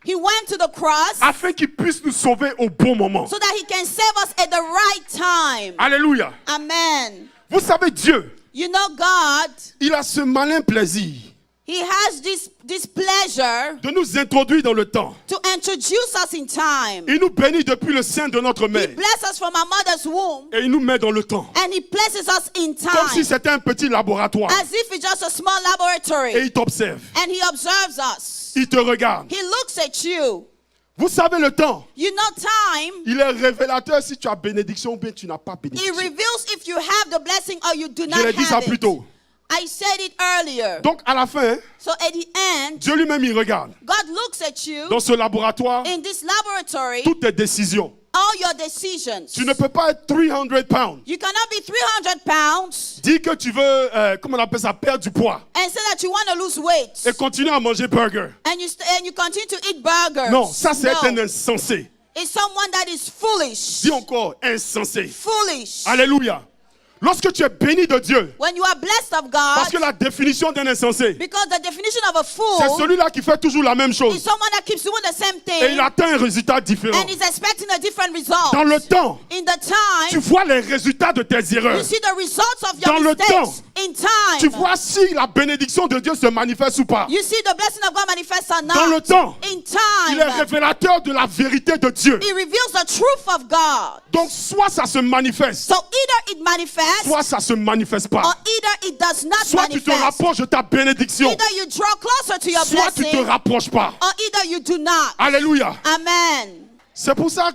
He went to the cross afin qu'il puisse nous sauver au bon moment. so that he can save us at the right time. Alléluia. Amen. Vous savez, Dieu, You know, God, il a ce malin plaisir he has this pleasure de nous introduire dans le temps. to introduce us in time. Il nous bénit depuis le sein de notre He mère blesses us from our mother's womb et il nous met dans le temps. and he places us in Comme si time c'était un petit laboratoire. as if it's just a small Et laboratory, il t'observe. and he observes us. Il te regarde. He looks at you. Vous savez, le temps, You know, time, il est révélateur si tu as bénédiction ou bien tu n'as pas it bénédiction. reveals if you have the blessing or you do Je not l'ai dit ça have plus it. tôt. I said it earlier. Donc, à la fin, So at the end, Dieu lui-même, il regarde. God looks at you Dans ce laboratoire, in this laboratory, toutes tes décisions. all your decisions. Tu ne peux pas être 300 pounds. You cannot be 300 pounds Dis que tu veux, comment on appelle ça, perdre du poids. and say that you want to lose weight. Et continuer à manger burger. And you continue to eat burgers. Non, ça c'est No. un insensé. It's someone that is foolish. Dis encore, insensé. Foolish. Alléluia. Lorsque tu es béni de Dieu, when you are blessed of parce God, que la définition d'un insensé, because the definition of a c'est fool celui-là qui fait toujours la même is chose. someone that keeps doing the same Et il thing atteint un résultat différent. and is expecting a different result. Dans le temps, In the tu time, vois les résultats de tes erreurs. you see the results of Dans your le mistakes. temps, In Tu time, vois si la bénédiction de Dieu se manifeste ou pas. you see the blessing of God manifest or Dans le not. temps, In il est time, révélateur de la vérité de Dieu. it reveals the truth of God. Donc soit ça se manifeste, So either it manifests soit ça se manifeste or pas. either it does not Soit tu te manifest. rapproches de ta bénédiction, Either you draw closer to your soit tu te blessing rapproches pas. or either you do not. Alléluia. Amen. C'est pour ça,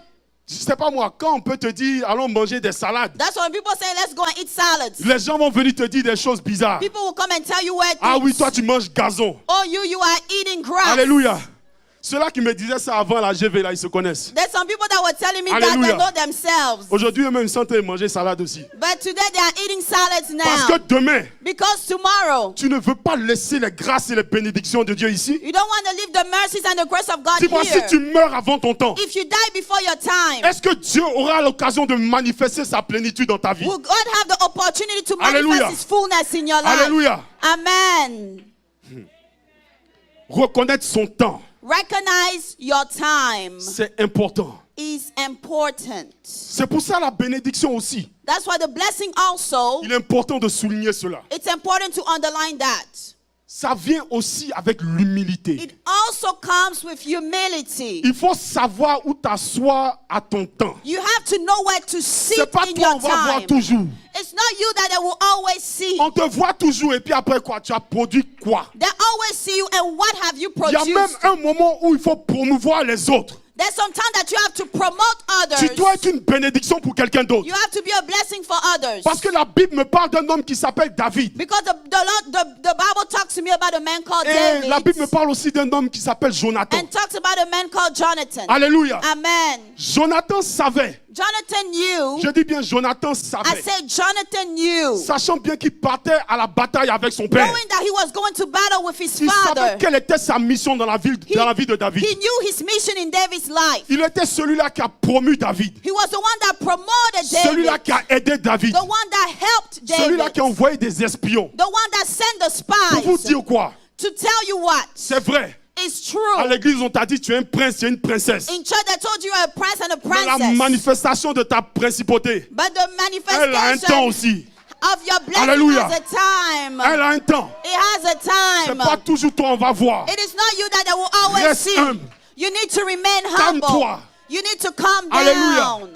je sais pas moi, quand on peut te dire allons manger des salades, That's why when people say let's go and eat salads. les gens vont venir te dire des choses bizarres. People will come and tell you where Ah oui, things. toi tu manges gazon. Oh, you are eating grass. Alléluia. Ceux-là qui me disaient ça avant la GV, là, ils se connaissent. There's some people that were telling me that Hallelujah. they know themselves. Aujourd'hui, eux-mêmes, ils sont en train de manger salade aussi. But today they are eating salads Parce que now. demain, Because tomorrow, tu ne veux pas laisser les grâces et les bénédictions de Dieu ici. you don't want to leave the mercies and the grace of God Dis-moi, si here. tu meurs avant ton temps, If you die before your time, est-ce que Dieu aura l'occasion de manifester sa plénitude dans ta vie? will God have the opportunity to Hallelujah. manifest His fullness in your life? Alléluia. Amen. Reconnaître son temps, Recognize your time c'est important. is important. C'est pour ça la bénédiction aussi. That's why the blessing also, Il est important de souligner cela. it's important to underline that. Ça vient aussi avec l'humilité. It also comes with humility. Il faut savoir où t'asseoir à ton temps. You have to know where to sit C'est pas in toi, on your va voir time. toujours. It's not you that they will always see. On te voit toujours et puis après quoi? Tu as produit quoi? They always see you, and what have you Il y a même produced? un moment où il faut promouvoir les autres. There's some time that you have to promote others. Tu dois être une bénédiction pour quelqu'un d'autre. You have to be a blessing for others. Parce que la Bible me parle d'un homme qui s'appelle David. Because the Bible talks to me about a man called Et la Bible me David, parle aussi d'un homme qui s'appelle Jonathan. and talks about a man called Jonathan. Alléluia. Amen. Jonathan savait. Jonathan knew. Je dis bien Jonathan I savait. said Jonathan knew. Sachant bien qu'il partait à la bataille avec son père. Knowing that he was going to battle with his Il savait father. quelle était sa mission dans la vie de David. He knew his mission in David's life. Il était celui-là qui a promu David. He was the one that promoted Celui-là David. qui a aidé David. The one that helped Celui-là David. qui a envoyé des espions. The one that sent the Pour vous spies. dire quoi? To tell you what? C'est vrai. It's À true. l'église, on t'a dit tu es un prince, tu es une princesse. In church, they told you you're a prince and a Mais la princess. manifestation de ta principauté, But the elle a un temps manifestation aussi. of your blessing Hallelujah. has a time. Elle a un temps. It has a C'est pas time. toujours toi, on va voir. It is not you that they will always Reste see. humble. You need to remain humble. Calme-toi. You need to calm Hallelujah. down.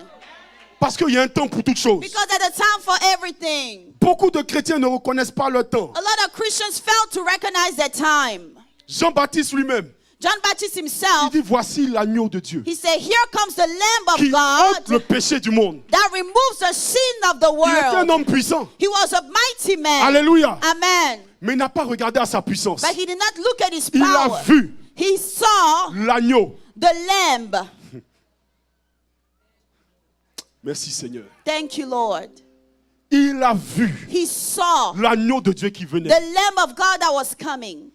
Parce qu'il y a un temps pour toutes choses. Because there's a time for everything. Beaucoup de chrétiens ne reconnaissent pas le temps. A lot of Christians fail to recognize their time. Jean-Baptiste lui-même, John Baptist il himself, dit voici l'agneau de Dieu he said, here comes the Lamb qui of ôte le God péché du monde. that removes the sin of the Il était un world. homme puissant. He was a mighty man. Alléluia. Amen. Mais il n'a pas regardé à sa puissance. But he did not look at his Il a power. vu He saw l'agneau. the Lamb. Merci Seigneur. Thank you, Lord. Il a vu He saw l'agneau de Dieu qui the venait. Lamb of God that was coming.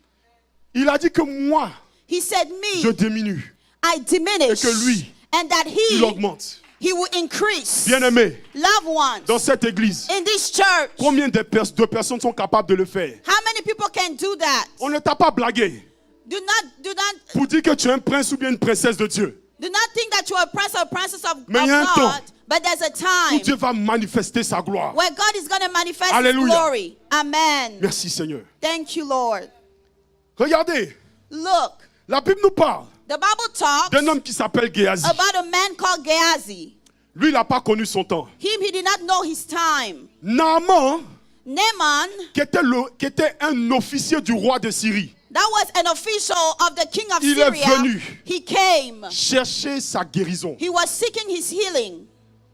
Il a dit que moi, He said, je me, diminue I diminish. et que lui, And that il he augmente. will increase. Bien-aimé, Loved ones, dans cette église, in this church, combien de personnes sont capables de le faire? how many people can do that? On ne t'a pas blagué Do not pour dire que tu es un prince ou bien une princesse de Dieu. do not think that you are a prince or princess of Mais il y a un God. temps But there's a où time Dieu va manifester sa gloire. where God is going to manifest Hallelujah. His glory. Amen. Merci Seigneur. Thank you, Lord. Regardez, Look, la Bible nous parle the Bible talks d'un homme qui s'appelle Géasi. about a man called Gehazi. Lui, il n'a pas connu son temps. He did not know his time. Naaman, Naaman, qui était un officier du roi de Syrie, that was an official of the king of Il est Syria. venu. He came. cherchait sa guérison. He was seeking his healing.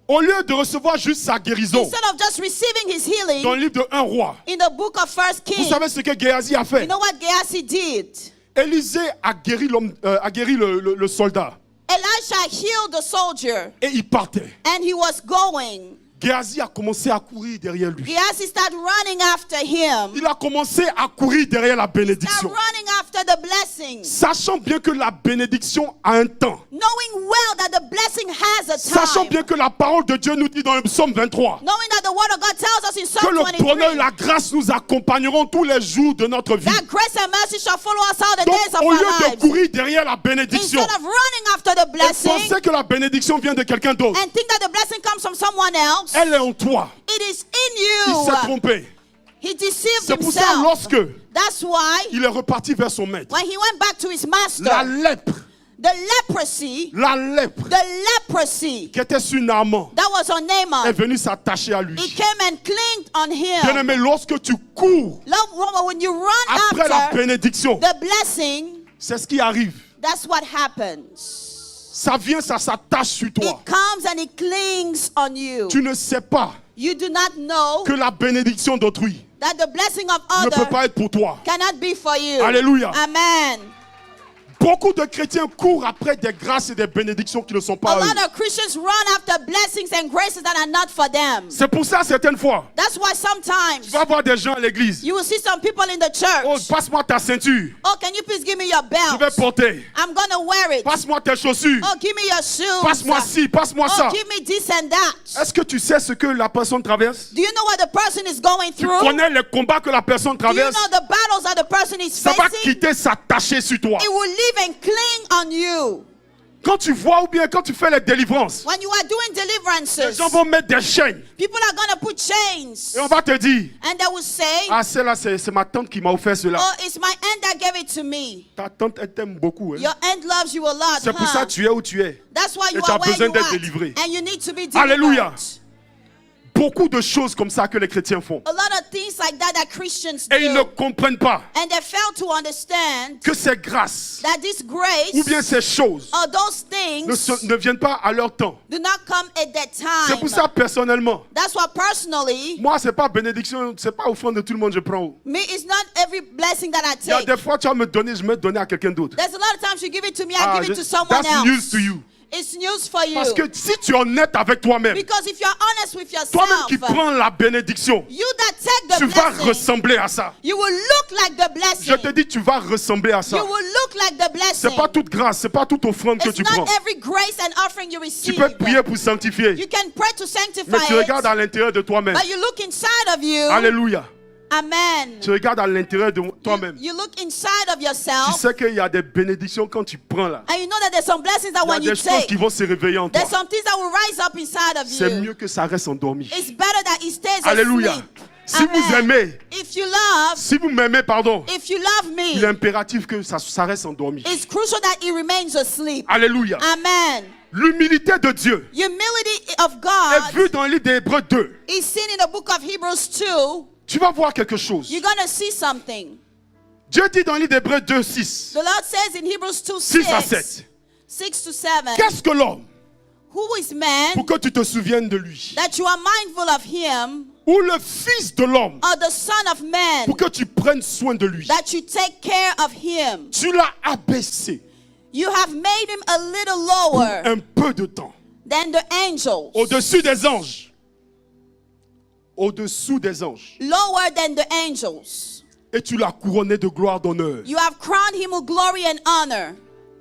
Au lieu de recevoir juste sa guérison, Instead of just receiving his dans le healing livre de 1 roi, in the book of First vous Kings, savez ce que Géasi a you fait? know what Gehazi did? Élisée a guéri le soldat Elisha healed the soldier et il partait. and he was going. Géasi a commencé à courir derrière lui. Gehazi started running after him. Il a commencé à courir derrière la Started bénédiction. running after the blessing. Sachant bien que la bénédiction a un temps. Knowing well that the blessing has a Sachant time. bien que la parole de Dieu nous dit dans le psaume 23 Knowing that the word of God tells us in que Psalm le bonheur 23 et la grâce nous accompagneront tous les jours de notre vie. that grace and mercy shall follow us all the Donc, days of au our lieu de lives. courir derrière la bénédiction Instead of running after the et blessing penser que la bénédiction vient de quelqu'un d'autre, and think that the blessing comes from someone else, elle est en toi. it is Il in s'est you. trompé. He deceived C'est pour ça, himself. lorsque That's why il est reparti vers son maître, when he went back to his master, la lèpre, the leprosy qui était sur Naaman, that was on est Naaman, venue s'attacher à lui. it came and clinged on Bien him. aimé, lorsque tu cours Love, when you run après la after bénédiction, the blessing, c'est ce qui arrive. that's what happens. Ça vient, ça s'attache sur toi. It comes and it clings on you. Tu ne sais pas You do not know que la bénédiction d'autrui that the blessing of ne peut others pas être pour toi. cannot be for you. Alléluia. Amen. Beaucoup de chrétiens courent après des grâces et des bénédictions qui ne sont pas A à eux. lot of Christians run after blessings and graces that are not for them. C'est pour ça, certaines fois, That's why tu sometimes vas voir des gens à l'église. you will see some people in the Oh, church. passe-moi ta ceinture. Oh, can you please give me your Je vais belt? porter. I'm going to wear it. Passe-moi tes chaussures. Oh, give me your shoes. Passe-moi ci, passe-moi ça. Oh, give me this and that. Est-ce que tu sais ce que la personne traverse? Do you know what the person is going Tu through? connais les combats que la personne Do you traverse? know the battles that the person is Ça va facing? quitter, s'attacher sur toi. It will live and cling on you. Quand tu vois ou bien quand tu fais les délivrances, When you are doing les deliverances, gens vont mettre des chaînes people are going to put chains. et on va te dire, And they will say, ah celle-là c'est ma tante qui m'a offert cela. oh, it's my aunt that gave it to me. Ta tante elle t'aime beaucoup. Hein? Your aunt loves you a lot, C'est pour ça huh? que tu es où tu es. That's why you Et tu as are where besoin you d'être are. délivré. And you need to be delivered. Alléluia. Beaucoup de choses comme ça que les chrétiens font. A lot of things like that that Christians Et ils ne do. comprennent pas And they fail to understand que ces grâces that this ou grace bien ces choses or those things ne viennent pas à leur temps. do not come at that C'est pour time. ça personnellement, That's why personally, moi c'est pas bénédiction, c'est pas offrande de tout le monde je prends. me, it's not every blessing that I Il y a take. des fois tu vas me donner, je vais donner à quelqu'un d'autre. There's a lot of times you give it to me, I Ah, give it to je- someone that's news else. to you. It's news for you. Parce que si tu es honnête avec toi-même, Because if you're honest with toi-même qui yourself, prends la bénédiction, you that take the tu vas blessing, ressembler à ça. you will look like the blessing. Je te dis, tu vas ressembler à ça. You will look like the blessing. C'est pas toute grâce, c'est pas toute offrande que It's tu prends. not every grace and offering you Tu receive. peux prier pour sanctifier, You can pray to sanctify mais tu regardes it, à l'intérieur de toi-même. but you look inside of you. Alléluia. Amen. Tu regardes à l'intérieur de toi-même. You look inside of Tu yourself, sais qu'il y a des bénédictions quand tu prends là. and you know that there's some blessings that Il y a when you des choses qui take, vont se réveiller en toi. there's some things that will rise up inside of C'est you. mieux que ça reste endormi. It's better that it stays Alléluia. asleep. Si vous Amen. aimez, If you love, si vous m'aimez, pardon, if you love il est me, impératif que ça reste endormi. it's crucial that it remains asleep. Alléluia. Amen. L'humilité de Dieu Humility of est God vue dans le livre d'Hébreux 2. is seen in the book of Hebrews 2. Tu vas voir quelque chose. You're going to see something. Dieu dit dans le livre d'Hébreux 2, 6. The Lord says in Hebrews 2, 6 à 6, 7. 6 to 7, Qu'est-ce que l'homme who is man pour que tu te souviennes de lui? that you are mindful of him, Ou le fils de l'homme or the son of man pour que tu prennes soin de lui? that you take care of him? Tu l'as abaissé You have made him a little lower un peu de temps. than the angels, Au-dessus des anges. Au-dessous des anges. lower than the angels. Et tu l'as couronné de gloire, d'honneur. You have crowned him with glory and honor.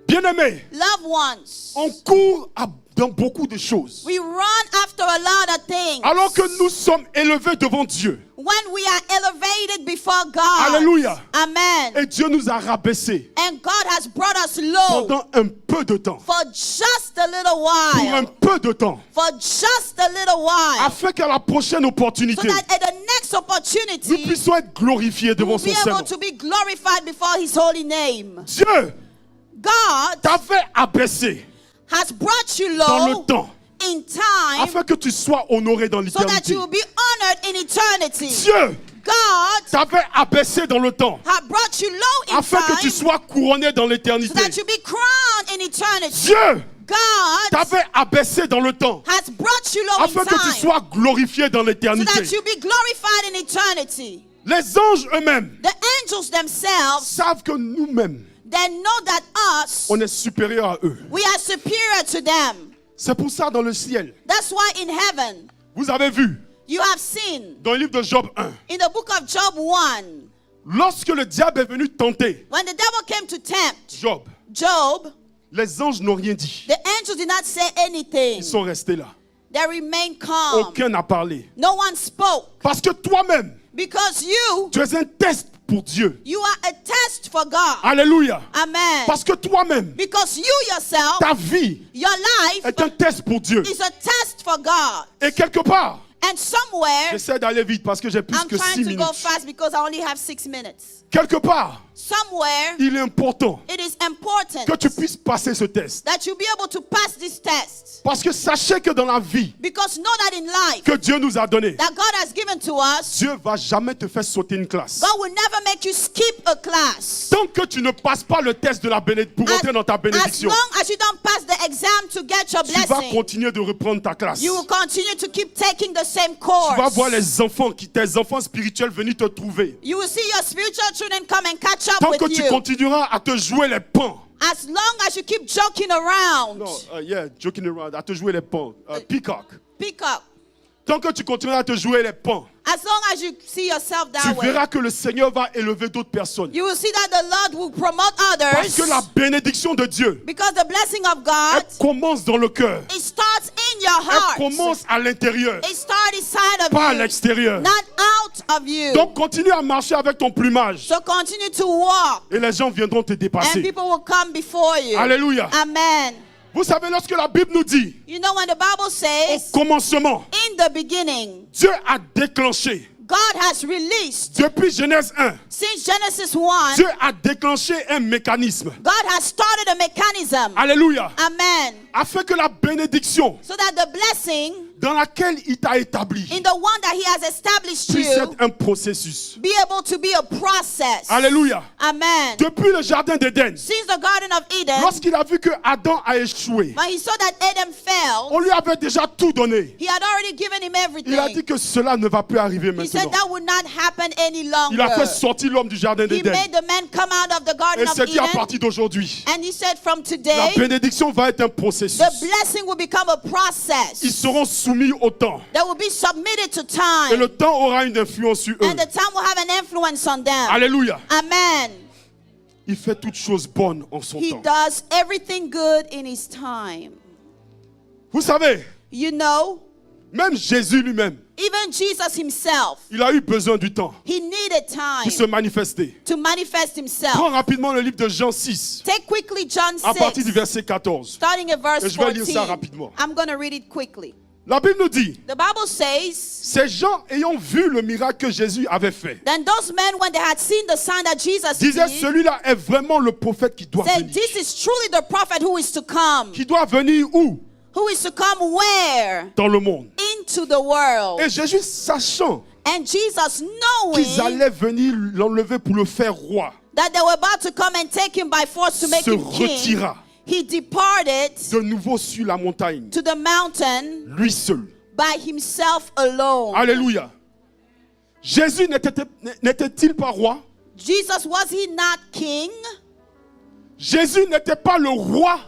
Bien-aimé, Loved ones, on court dans beaucoup de choses. we run after a lot of things. Alors que nous sommes élevés devant Dieu. When we are elevated before God. Alléluia. Amen. Et Dieu nous a rabaissés And God has brought us low pendant un peu de temps. for just a little Pour un while. peu de temps. For just a little while. Afin qu'à la prochaine So opportunité, that at the next nous opportunity, puissions être glorifiés devant we'll son be Seigneur. able to be glorified before his holy name. Dieu God t'avait abaissé has brought you dans le low temps in time afin que tu sois honoré dans so that l'éternité. you will be honored in eternity. Dieu God t'avait abaissé dans le temps has brought you low in afin que tu time so sois couronné dans l'éternité. that you be crowned in eternity. Dieu God t'avait abaissé dans le temps has brought you low in afin que tu time sois glorifié dans so l'éternité. that you be glorified in eternity. Les anges eux-mêmes The angels themselves, savent que nous-mêmes, they know that us, on est supérieur à eux. we are superior to them. C'est pour ça dans le ciel, That's why in heaven, Vous avez vu You have seen dans le livre de Job 1, in the book of Job 1, lorsque le diable est venu tenter when the devil came to tempt Job, Job, les anges n'ont rien dit. the angels did not say anything. Ils sont restés là. They remained calm. Aucun n'a parlé. No one spoke. Parce que toi-même, Because you tu es un test pour Dieu. are a test for God. Alléluia. Amen. Parce que toi-même, Because you yourself, ta vie your life est un test pour Dieu. is a test for God. Et quelque part, And somewhere, j'essaie d'aller vite parce que j'ai plus I'm que 6 trying to go minutes. fast because I only have 6 minutes. Quelque part, Somewhere, il est important it is important que tu puisses passer ce test. that you be able to pass this test. Parce que sachez que dans la vie Because know that in life que Dieu nous a donnée, that God has given to us, Dieu va jamais te faire sauter une classe. God will never make you skip a class. Tant que tu ne passes pas le test de la pour entrer dans ta As bénédiction, long as you don't pass the exam to get your tu vas blessing, continuer de reprendre ta classe. you will continue to keep taking the same Tu vas course. voir tes enfants spirituels venir te trouver. You will see your spiritual children come and catch up Tant que with tu you. continueras à te jouer les pans. As long as you keep joking around. Non, joking around, à te jouer les pans. Peacock. Pick up. Tant que tu continueras à te jouer les pans, As long as you see yourself tu that way, verras que le Seigneur va élever d'autres personnes. you will see that the Lord will promote Parce que la others. bénédiction de Dieu, Because the blessing of God, elle commence dans le cœur. it starts in your Elle heart. commence à l'intérieur, It starts inside pas à of you, l'extérieur. not out of you. Donc continue à marcher avec ton plumage So continue to walk, et les gens viendront te and dépasser. people will come before you. Alléluia. Amen. Vous savez, lorsque la Bible nous dit, You know when the Bible au says, commencement, in the beginning, Dieu a déclenché, God has released, depuis Genèse 1, since Genesis 1, Dieu a déclenché un mécanisme. God has started a mechanism. Alléluia. Amen. Afin que la bénédiction So that the blessing dans laquelle il t'a établi in the one that He has established puisse you être un processus. be able to be a process. Alléluia. Amen. Depuis le jardin d'Éden, Since the Garden of Eden, lorsqu'il a vu que Adam a échoué, when he saw that Adam fell, on lui avait déjà tout donné. he had already given him Il a dit everything. que cela ne va plus arriver He said maintenant. that would not happen any Il a longer. fait sortir l'homme du jardin He d'Éden. made the man come out of the Et Garden of s'est dit à Eden, partir d'aujourd'hui, and he said from la today, bénédiction va être un processus. the blessing will become a Ils process seront soumis au temps. that will be submitted to Et le time, temps aura une influence sur eux. and the time will have an influence on them. Alléluia. Amen. Il fait toutes choses bonnes en son He temps. does everything good in His time. Vous savez, You know, même Jésus lui-même, even Jesus Himself, il a eu besoin du temps He needed pour se time manifester. to manifest Himself. Prends rapidement le livre de Jean 6, Take quickly John à partir du 6, verset 14. starting at verse Et je vais lire 14. ça rapidement. I'm going to read it quickly. La Bible nous dit, The Bible says, ces gens ayant vu le miracle que Jésus avait fait, then those men, when they had seen the sign that Jesus disaient, did, celui-là est vraiment le prophète qui doit said, venir. this is truly the prophet who is to come. Qui doit venir où? Who is to come where? Dans le monde. Into the world. Et Jésus, sachant And Jesus, qu'ils knowing allaient venir l'enlever pour le faire roi, that they were about to come and take him by force to make se him king, retira he departed de nouveau sur la montagne, to the mountain lui seul. by himself alone. Alléluia. Jésus n'était-il pas roi? Jesus, was he not king? Jésus n'était pas le roi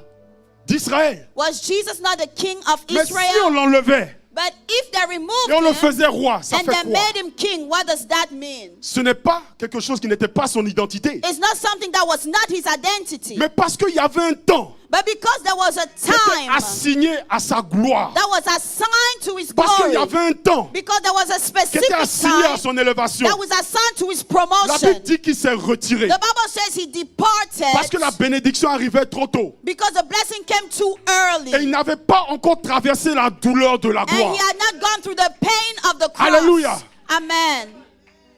d'Israël. Was Jesus not the king of Mais si on Israel? l'enlevait But if they removed et on le him faisait roi, ça and fait they quoi? made him king, what does that mean? Ce n'est pas quelque chose qui n'était pas son identité. It's not something that was not his identity. Mais parce qu'il y avait un temps But because there was a qui était time assigné à sa gloire. that was assigned to his Parce qu'il y glory, avait un temps because there was a qui specific était assigné à time son élévation. that was assigned to his La promotion. Bible dit qu'il s'est retiré. The Bible says he departed Parce que la bénédiction arrivait trop tôt. because the blessing came too early. Et il n'avait pas encore traversé la douleur de la And gloire. he had not gone through the pain of the cross. Alléluia. Amen.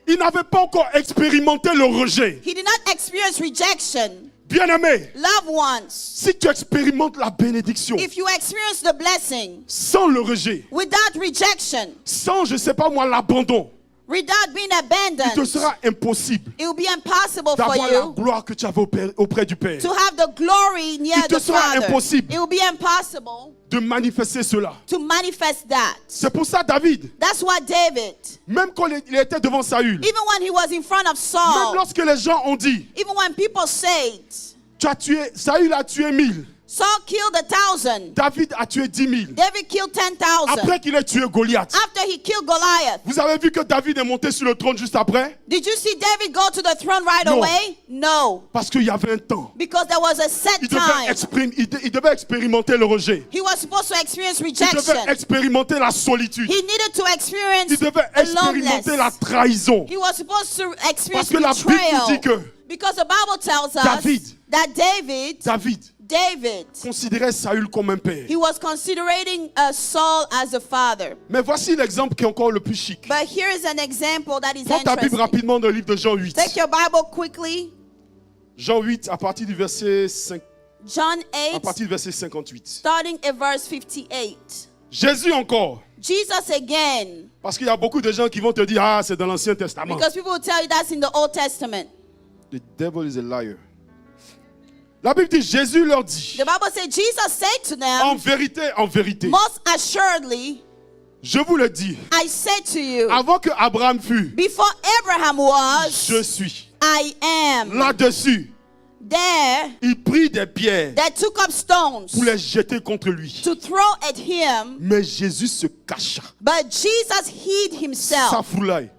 Il n'avait pas encore expérimenté le rejet. He did not experience rejection. Bien-aimé, Loved ones, si tu expérimentes la bénédiction if you experience the blessing sans le rejet, without rejection, sans, je ne sais pas moi, l'abandon, without being il te abandoned, sera impossible it will be impossible for d'avoir la you gloire que tu avais auprès du Père. to have the glory near Il te the sera Father. impossible. It will be impossible De manifester cela. to manifest that. C'est pour ça, David, That's why David, même quand il était devant Saül, even when he was in front of même Saul, lorsque les gens ont dit, even when people said, tu as tué, Saül a tué 1000, Saul killed 1,000. David a tué 10 000. David killed 10,000. Après qu'il ait tué Goliath. After he killed Goliath. Vous avez vu que David est monté sur le trône juste après? Did you see David go to the throne right No. away? No. Parce qu'il y avait un temps. Because there was a set Il time. devait expérimenter le rejet. He was supposed to experience Il devait rejection. expérimenter la solitude. He needed to experience Il devait expérimenter la loneliness. trahison. He was supposed to Parce experience que la Bible nous dit betrayal. que Because the Bible tells us David. that David considérait Saül comme un père. he was considering Saul as a father. Mais voici l'exemple qui est encore le plus chic. But here is an example that is Prends ta Bible interesting. rapidement dans le livre de Jean 8. Take your Bible quickly. Jean 8 à partir du verset 5, John à 8, partir du verset 58. starting at verse 58. Jésus encore. Jesus again. Parce qu'il y a beaucoup de gens qui vont te dire, ah, c'est dans l'Ancien Testament. Because people will tell you that's in the Old Testament. The devil is a liar. La Bible dit, Jésus leur dit, The Bible said, Jesus said to en them, vérité, most assuredly, je vous le dis, I say to you, avant que Abraham fût, before Abraham was, je suis. I am. Là-dessus, There, il prit des pierres they took up stones pour les jeter contre lui. to throw at him, Mais Jésus se cacha. but Jesus hid Ça himself. foulaille.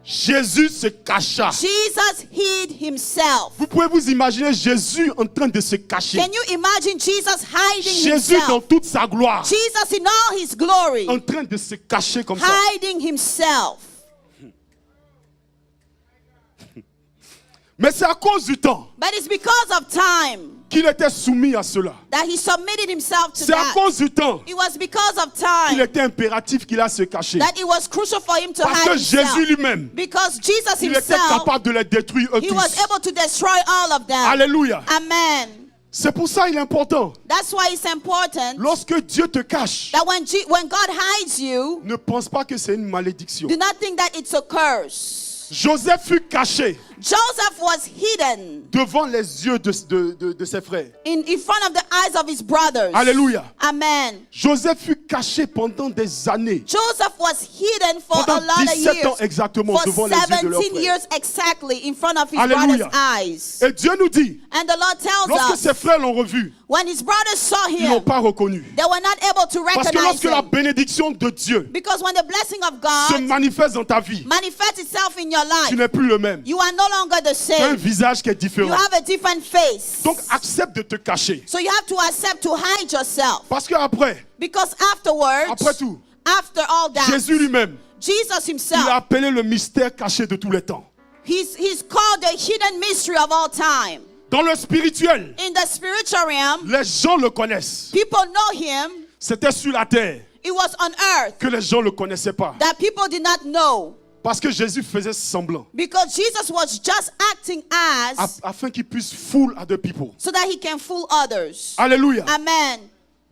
Jésus se cacha. Jesus hid himself. Vous pouvez vous imaginer Jésus en train de se cacher. Can you imagine Jesus hiding Jésus dans himself? toute sa gloire. Jesus in all his glory, En train de se cacher comme ça. hiding himself. Mais c'est à cause du temps But it's because of time qu'il était soumis à cela. that he submitted himself to C'est à that. cause du temps It was because of qu'il time était impératif qu'il a se cacher. that it was crucial for him to Parce que hide Jésus himself. lui-même, Because Jesus il était himself, capable de les détruire eux he was tous. able to destroy all of them. Alléluia. Amen. C'est pour ça qu'il est important. That's why it's important Lorsque Dieu te cache, that when God hides you, ne pense pas que c'est une malédiction. do not think that it's a curse. Joseph fut caché Joseph was hidden devant les yeux de ses frères. in front of the eyes of his brothers. Alléluia. Amen. Joseph fut caché pendant des années. Joseph was hidden for Pendant a lot of 17 ans years. exactement For devant les yeux de leurs 17 frères. years exactly in front of his Alléluia. brothers' eyes. Et Dieu nous dit, And the Lord tells lorsque us, ses frères l'ont revu, when his brothers saw ils ne l'ont him, pas reconnu. they were not able to Parce que recognize lorsque la him. bénédiction de Dieu Because when the blessing of se God manifeste dans ta vie, manifests itself in your tu life, n'es plus le même. you are no longer the Tu as un same. visage qui est You différent. have a different face. Donc accepte de te cacher. So you have to accept to hide yourself. Parce qu'après, Because afterwards, après tout, after all that, Jésus lui-même, Jesus il a himself, appelé le mystère caché de tous les temps. he's called the hidden mystery of all time. Dans le spirituel, In the spiritual realm, les gens le connaissent. people know him. C'était sur la terre It was on earth que les gens ne le connaissaient pas. that people did not know. Parce que Jésus faisait semblant. Because Jesus was just acting as Afin qu'il puisse fool other people. so that he can fool others. Alléluia. Amen.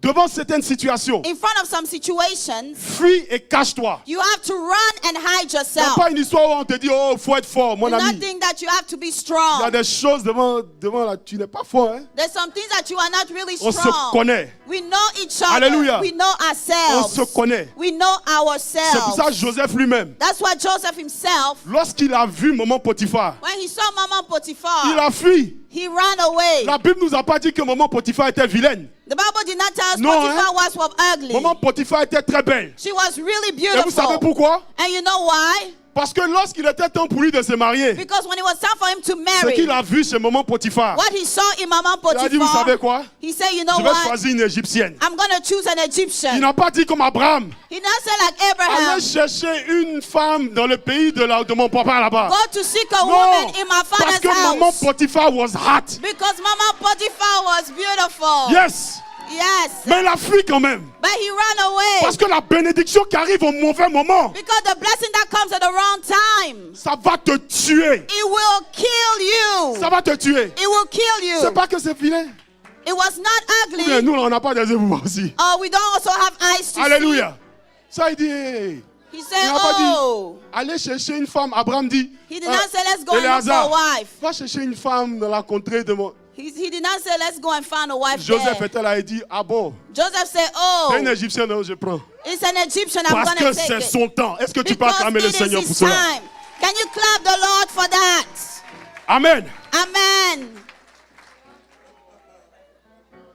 Devant certaines situations, In front of some situations, fuis et cache-toi. you have to run and hide Il n'y a yourself. pas une histoire où on te dit, oh, il faut être fort, mon Do not ami. think that you have to be Il y a strong. des choses devant là, tu n'es pas fort. Hein? There's some things that you are not really On se strong. connaît. We know each other. Alléluia. We know On ourselves. se connaît. We know C'est pour ça ourselves. Joseph lui-même, That's why Joseph himself, lorsqu'il a vu maman Potiphar, when he saw Mama il Potiphar, a fui. he ran away. La Bible nous a pas dit que maman Potiphar était vilaine. The Bible did not tell us Non, Potiphar was ugly. Maman Potiphar était très belle. She was really Et vous savez beautiful. pourquoi? And you know why? Parce que lorsqu'il était temps pour lui de se marier, Because when it was time for him to ce marry, qu'il a vu chez maman Potiphar, what he saw in Mama il a dit, vous savez Potiphar, quoi? he said, you know Je vais what? choisir une égyptienne. I'm going to choose an Il Egyptian. n'a pas dit comme Abraham. He did not say like Abraham, Allez chercher une femme dans le pays de mon papa là-bas. go to seek a Non, woman in my parce father's que maman house. Potiphar was hot. Because Mama Potiphar was beautiful. Yes. Yes. Mais il a fui quand même. But he ran away. Parce que la bénédiction qui arrive au mauvais moment, Because the blessing that comes at the wrong time, ça va te tuer. it will kill you. Ça va te tuer. It will kill C'est you. pas que c'est vilain. It was not Mais ugly. nous, on n'a pas des yeux aussi. Oh, we don't also have eyes to Alléluia. Ça, il dit, hey. see. He Il said, n'a pas oh. dit, allez chercher une femme. Abraham dit, He did not say, let's go and look for a Éléazar, wife. va chercher une femme dans la contrée de mon... He did not say, let's go and find a wife Joseph there. était là et dit, ah bon, Joseph said, c'est une oh, égyptienne, non, je prends. it's an Egyptian, I'm Parce going que to c'est take it. son temps. Est-ce que tu peux Because acclamer le it is Seigneur pour his cela? time. Can you clap the Lord for that? Amen. Amen.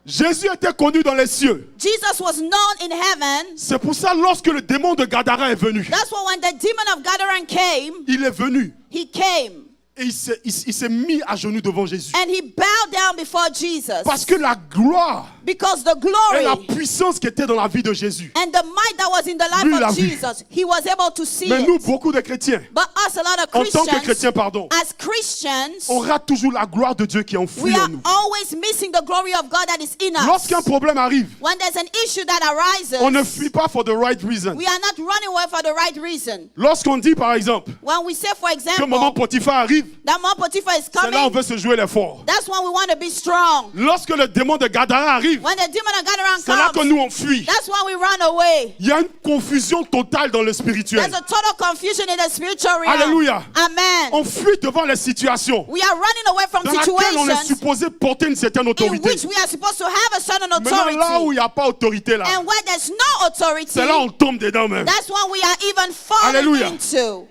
Jésus était connu dans les cieux. Jesus was known in heaven. C'est pour ça, lorsque le démon de Gadara est venu, That's why when the demon of Gadarene came, il est venu he came et il s'est mis à genoux devant Jésus. and he bowed down before Jesus. Parce que la gloire Because the et la glory puissance qui était dans la vie de Jésus. and the might that was in the Lui, life l'a of vu. Jesus, he was able to see Mais nous, it. beaucoup de chrétiens, But us, a lot of en tant que Christians, chrétiens, pardon, as Christians, on rate toujours la gloire de Dieu qui est enfouie we en are nous. always missing the glory of God that is in us. Lorsqu'un problème arrive, When there's an issue that arises, on ne fuit pas for the right reason. we are not running away for the right reason. Lorsqu'on dit, par exemple, When we say, for que maman example, Potiphar arrive, that Mount Potiphar is c'est là où on coming, veut se jouer les forts. that's when we want to be strong. Lorsque le démon de Gadara arrive, When the demon of Gadarene c'est là que comes, nous on fuit. that's when we run away. Il y a une confusion totale dans le spirituel. There's a total confusion in the spiritual realm. Alléluia. Amen. On fuit devant les situations We are running away from dans lesquelles on est situations supposé porter une certaine in autorité. which we are supposed to have a certain Maintenant, là où authority. il n'y a pas autorité, là, And where there's no authority, c'est là où on tombe dedans même. that's when we are even falling Alléluia. into.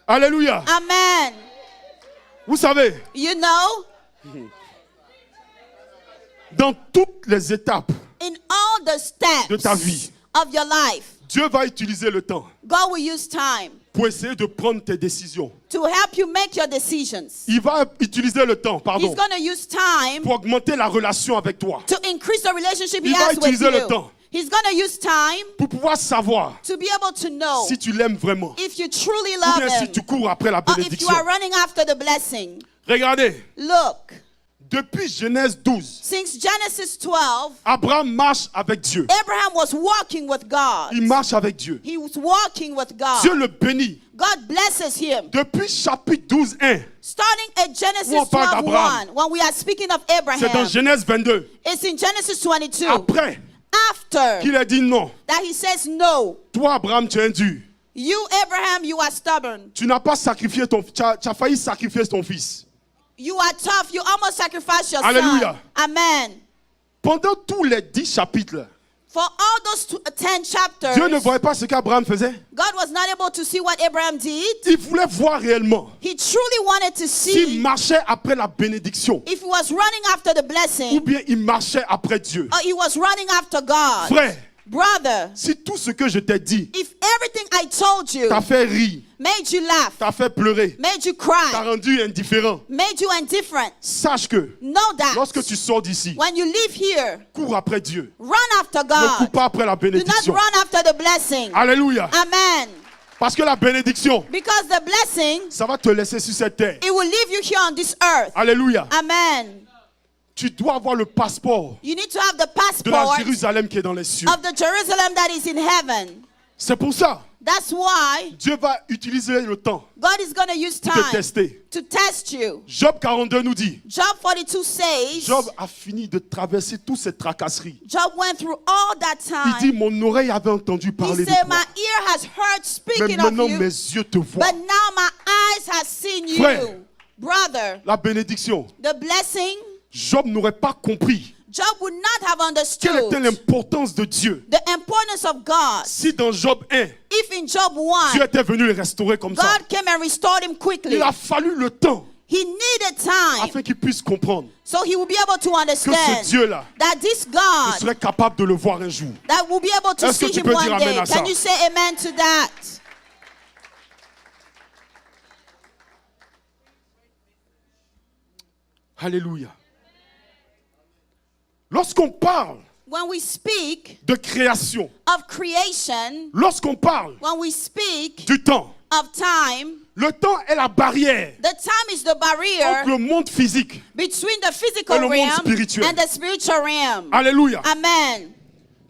Alléluia. Amen. Vous savez, You know, dans toutes les étapes in all the de ta steps vie, of your life, Dieu va utiliser le temps God will use time pour essayer de prendre tes décisions. to help you make your decisions. Il va utiliser le temps, He's pardon, going to use time pour augmenter la relation avec toi. to increase the relationship he Il va has with utiliser le you. temps. He's going to use time Pour pouvoir savoir to be able to know si tu l'aimes vraiment if you truly ou love bien si him tu cours après la or if you bénédiction. are running after the blessing. Regardez, Look, depuis Genèse 12, since Genesis 12, Abraham marche avec Dieu. Abraham was walking with God. Il marche avec Dieu. He was walking with Dieu God. le bénit. God blesses him. Depuis chapitre 12, 1, Starting at Où on Genesis parle 12, d'Abraham. 1, when we are speaking of c'est dans Abraham, Genèse 22. it's in Genesis 22. Après After qu'il a dit non, that he says, no, toi Abraham, tu es dur. you Abraham, you are stubborn. Tu n'as pas sacrifié tu as failli sacrifier ton fils. You are tough. You almost sacrificed your Hallelujah. son. Amen. Pendant tous les 10 chapitres, For all those 10 chapters, Dieu ne voyait pas ce qu'Abraham faisait. God was not able to see what Abraham did. Il voulait voir réellement He truly wanted to s'il see marchait après la bénédiction if he was running after the ou blessing bien il marchait après Dieu. or he was running after God. Frère, Brother, si tout ce que je t'ai dit if everything I told you t'a fait rire, made you laugh, t'a fait pleurer, made you t'a cry, rendu indifférent, made you indifferent, sache que know that lorsque tu sors d'ici, when you leave here, cours après Dieu. run after Ne cours God. pas après la Do not bénédiction. run after the blessing. Alléluia. Amen. Parce que la bénédiction, Because the blessing, ça va te laisser sur cette terre. it will leave you here on this earth. Alléluia. Amen. Tu dois avoir le passeport You need to have the de la passport Jérusalem qui est dans les cieux. of the Jerusalem that is in heaven. C'est pour ça, That's why Dieu va utiliser le temps God is going to use pour te time tester. to test you. Job 42 nous dit, Job 42 says, Job a fini de traverser toutes ces tracasseries. Job went through all that Il dit, time. mon oreille avait entendu He parler de said, toi. my ear has heard Mais speaking of maintenant, you, mes yeux te voient. but now my eyes have seen Frère. you. Brother, La bénédiction, the blessing, Job n'aurait pas compris Job would not have quelle était understood l'importance de Dieu. the importance of God. Si dans Job 1, If in Job Dieu 1, était venu le restaurer comme ça, God came and restored him quickly, il a fallu le temps he needed time afin qu'il puisse comprendre so he will be able to que ce understand Dieu-là that this je God serait capable de le voir un jour. that will be able to Est-ce que see tu him peux one dire amen day. à ça? Can you say amen to that? Alléluia. Lorsqu'on parle When we speak de création, of creation, lorsqu'on parle when we speak du temps, of time, le temps est la barrière the time is the entre barrier le monde physique. between the Et physical le monde realm spirituel. and the spiritual realm. Alléluia. Amen.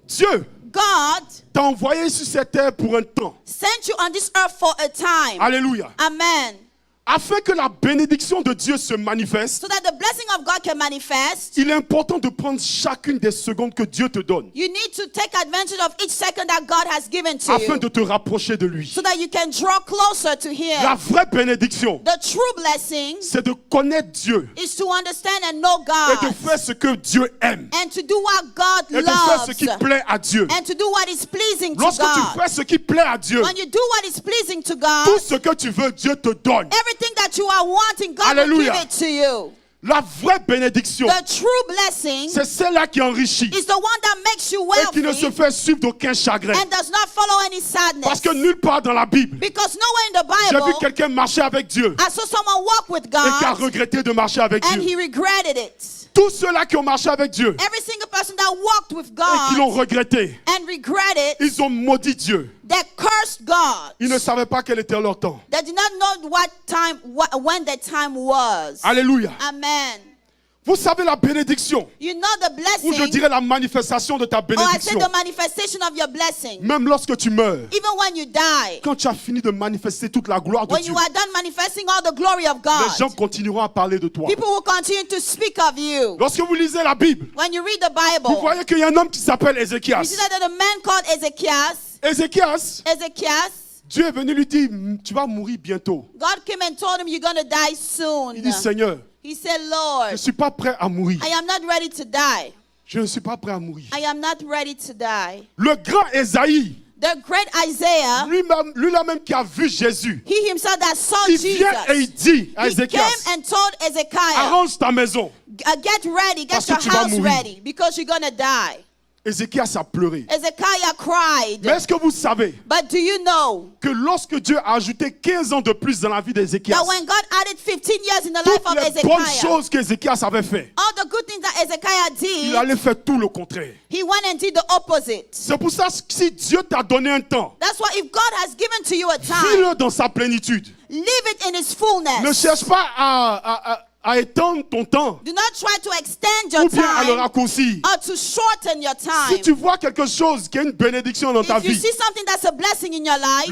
Dieu God t'a envoyé sur cette terre pour un temps. sent you on this earth for a time. Alléluia. Amen. Afin que la bénédiction de Dieu se manifeste, So that the blessing of God can manifest, il est important de prendre chacune des secondes que Dieu te donne you need to take advantage of each second that God has given to afin you de te rapprocher de lui. so that you can draw closer to La Him. vraie bénédiction, The true blessing c'est de connaître Dieu is to understand and know et de God faire ce que Dieu aime and to do what God et de faire ce loves qui plaît à Dieu. and to do what is pleasing to Lorsque tu God. fais ce qui plaît à Dieu, When you do what is pleasing to God, tout ce que tu veux, Dieu te donne. everything that you are wanting, God will Hallelujah. give it to you. La vraie bénédiction, the true blessing, c'est celle-là qui enrichit is the one that makes you et qui ne se wealthy fait suivre d'aucun chagrin. and does not follow any Parce sadness. que nulle part dans la Bible, Because nowhere in the j'ai vu Bible, quelqu'un marcher avec Dieu I saw someone walk with et qui a God regretté de marcher avec and Dieu. he regretted it. Tous ceux-là qui ont marché avec Dieu Every single person that walked with et qui l'ont God regretté, and regretted, ils ont maudit Dieu. they cursed God. Ils ne savaient pas quel était leur temps. They did not know when the time was. Alléluia. Amen. Vous savez la bénédiction, You know the ou je blessing, dirais la manifestation de ta or I say bénédiction. the manifestation of your blessing. Même lorsque tu meurs, Even when you die, quand tu as fini de manifester toute la gloire de when Dieu, you are done manifesting all the glory of les gens God, continueront à parler de toi. people will continue to speak of you. Lorsque vous lisez la Bible, When you read the vous Bible, voyez qu'il y a un homme qui s'appelle you Ézéchias. see that there's a man called Ezekias. Ézéchias, Dieu est venu lui dire, tu vas mourir bientôt. God came and told him, you're going to die soon. Il dit, Seigneur, He said, je ne Lord, suis pas prêt à mourir. I am not ready to die. Je ne suis pas prêt à mourir. I am not ready to die. Le grand Ésaïe, The great Isaiah, lui-même qui a vu Jésus, he himself that saw il vient et il Jesus, dit à he came Ézéchias, and told Ezekiah, arrange ta maison. get ready, Parce get que your tu vas house mourir. ready, because you're going to die. Ézéchias a pleuré. Ezekiah cried. Mais est-ce que vous savez But do you know que lorsque Dieu a ajouté 15 ans de plus dans la vie d'Ézéchias, that when God added 15 years in the life toutes of les bonnes Ezekiah, choses qu'Ézéchias avait fait, all the good things that Ezekiah il did, allait faire tout le contraire. he went and did the opposite. C'est pour ça que si Dieu t'a donné un temps, That's why if God has given to you a time, vis-le dans sa plénitude. live it in His Ne fullness. cherche pas à étendre ton temps Do not try to extend your ou bien à le time raccourcir. or to shorten your Si time. tu vois quelque chose qui est une bénédiction dans ta If you vie, see something that's a blessing in your life,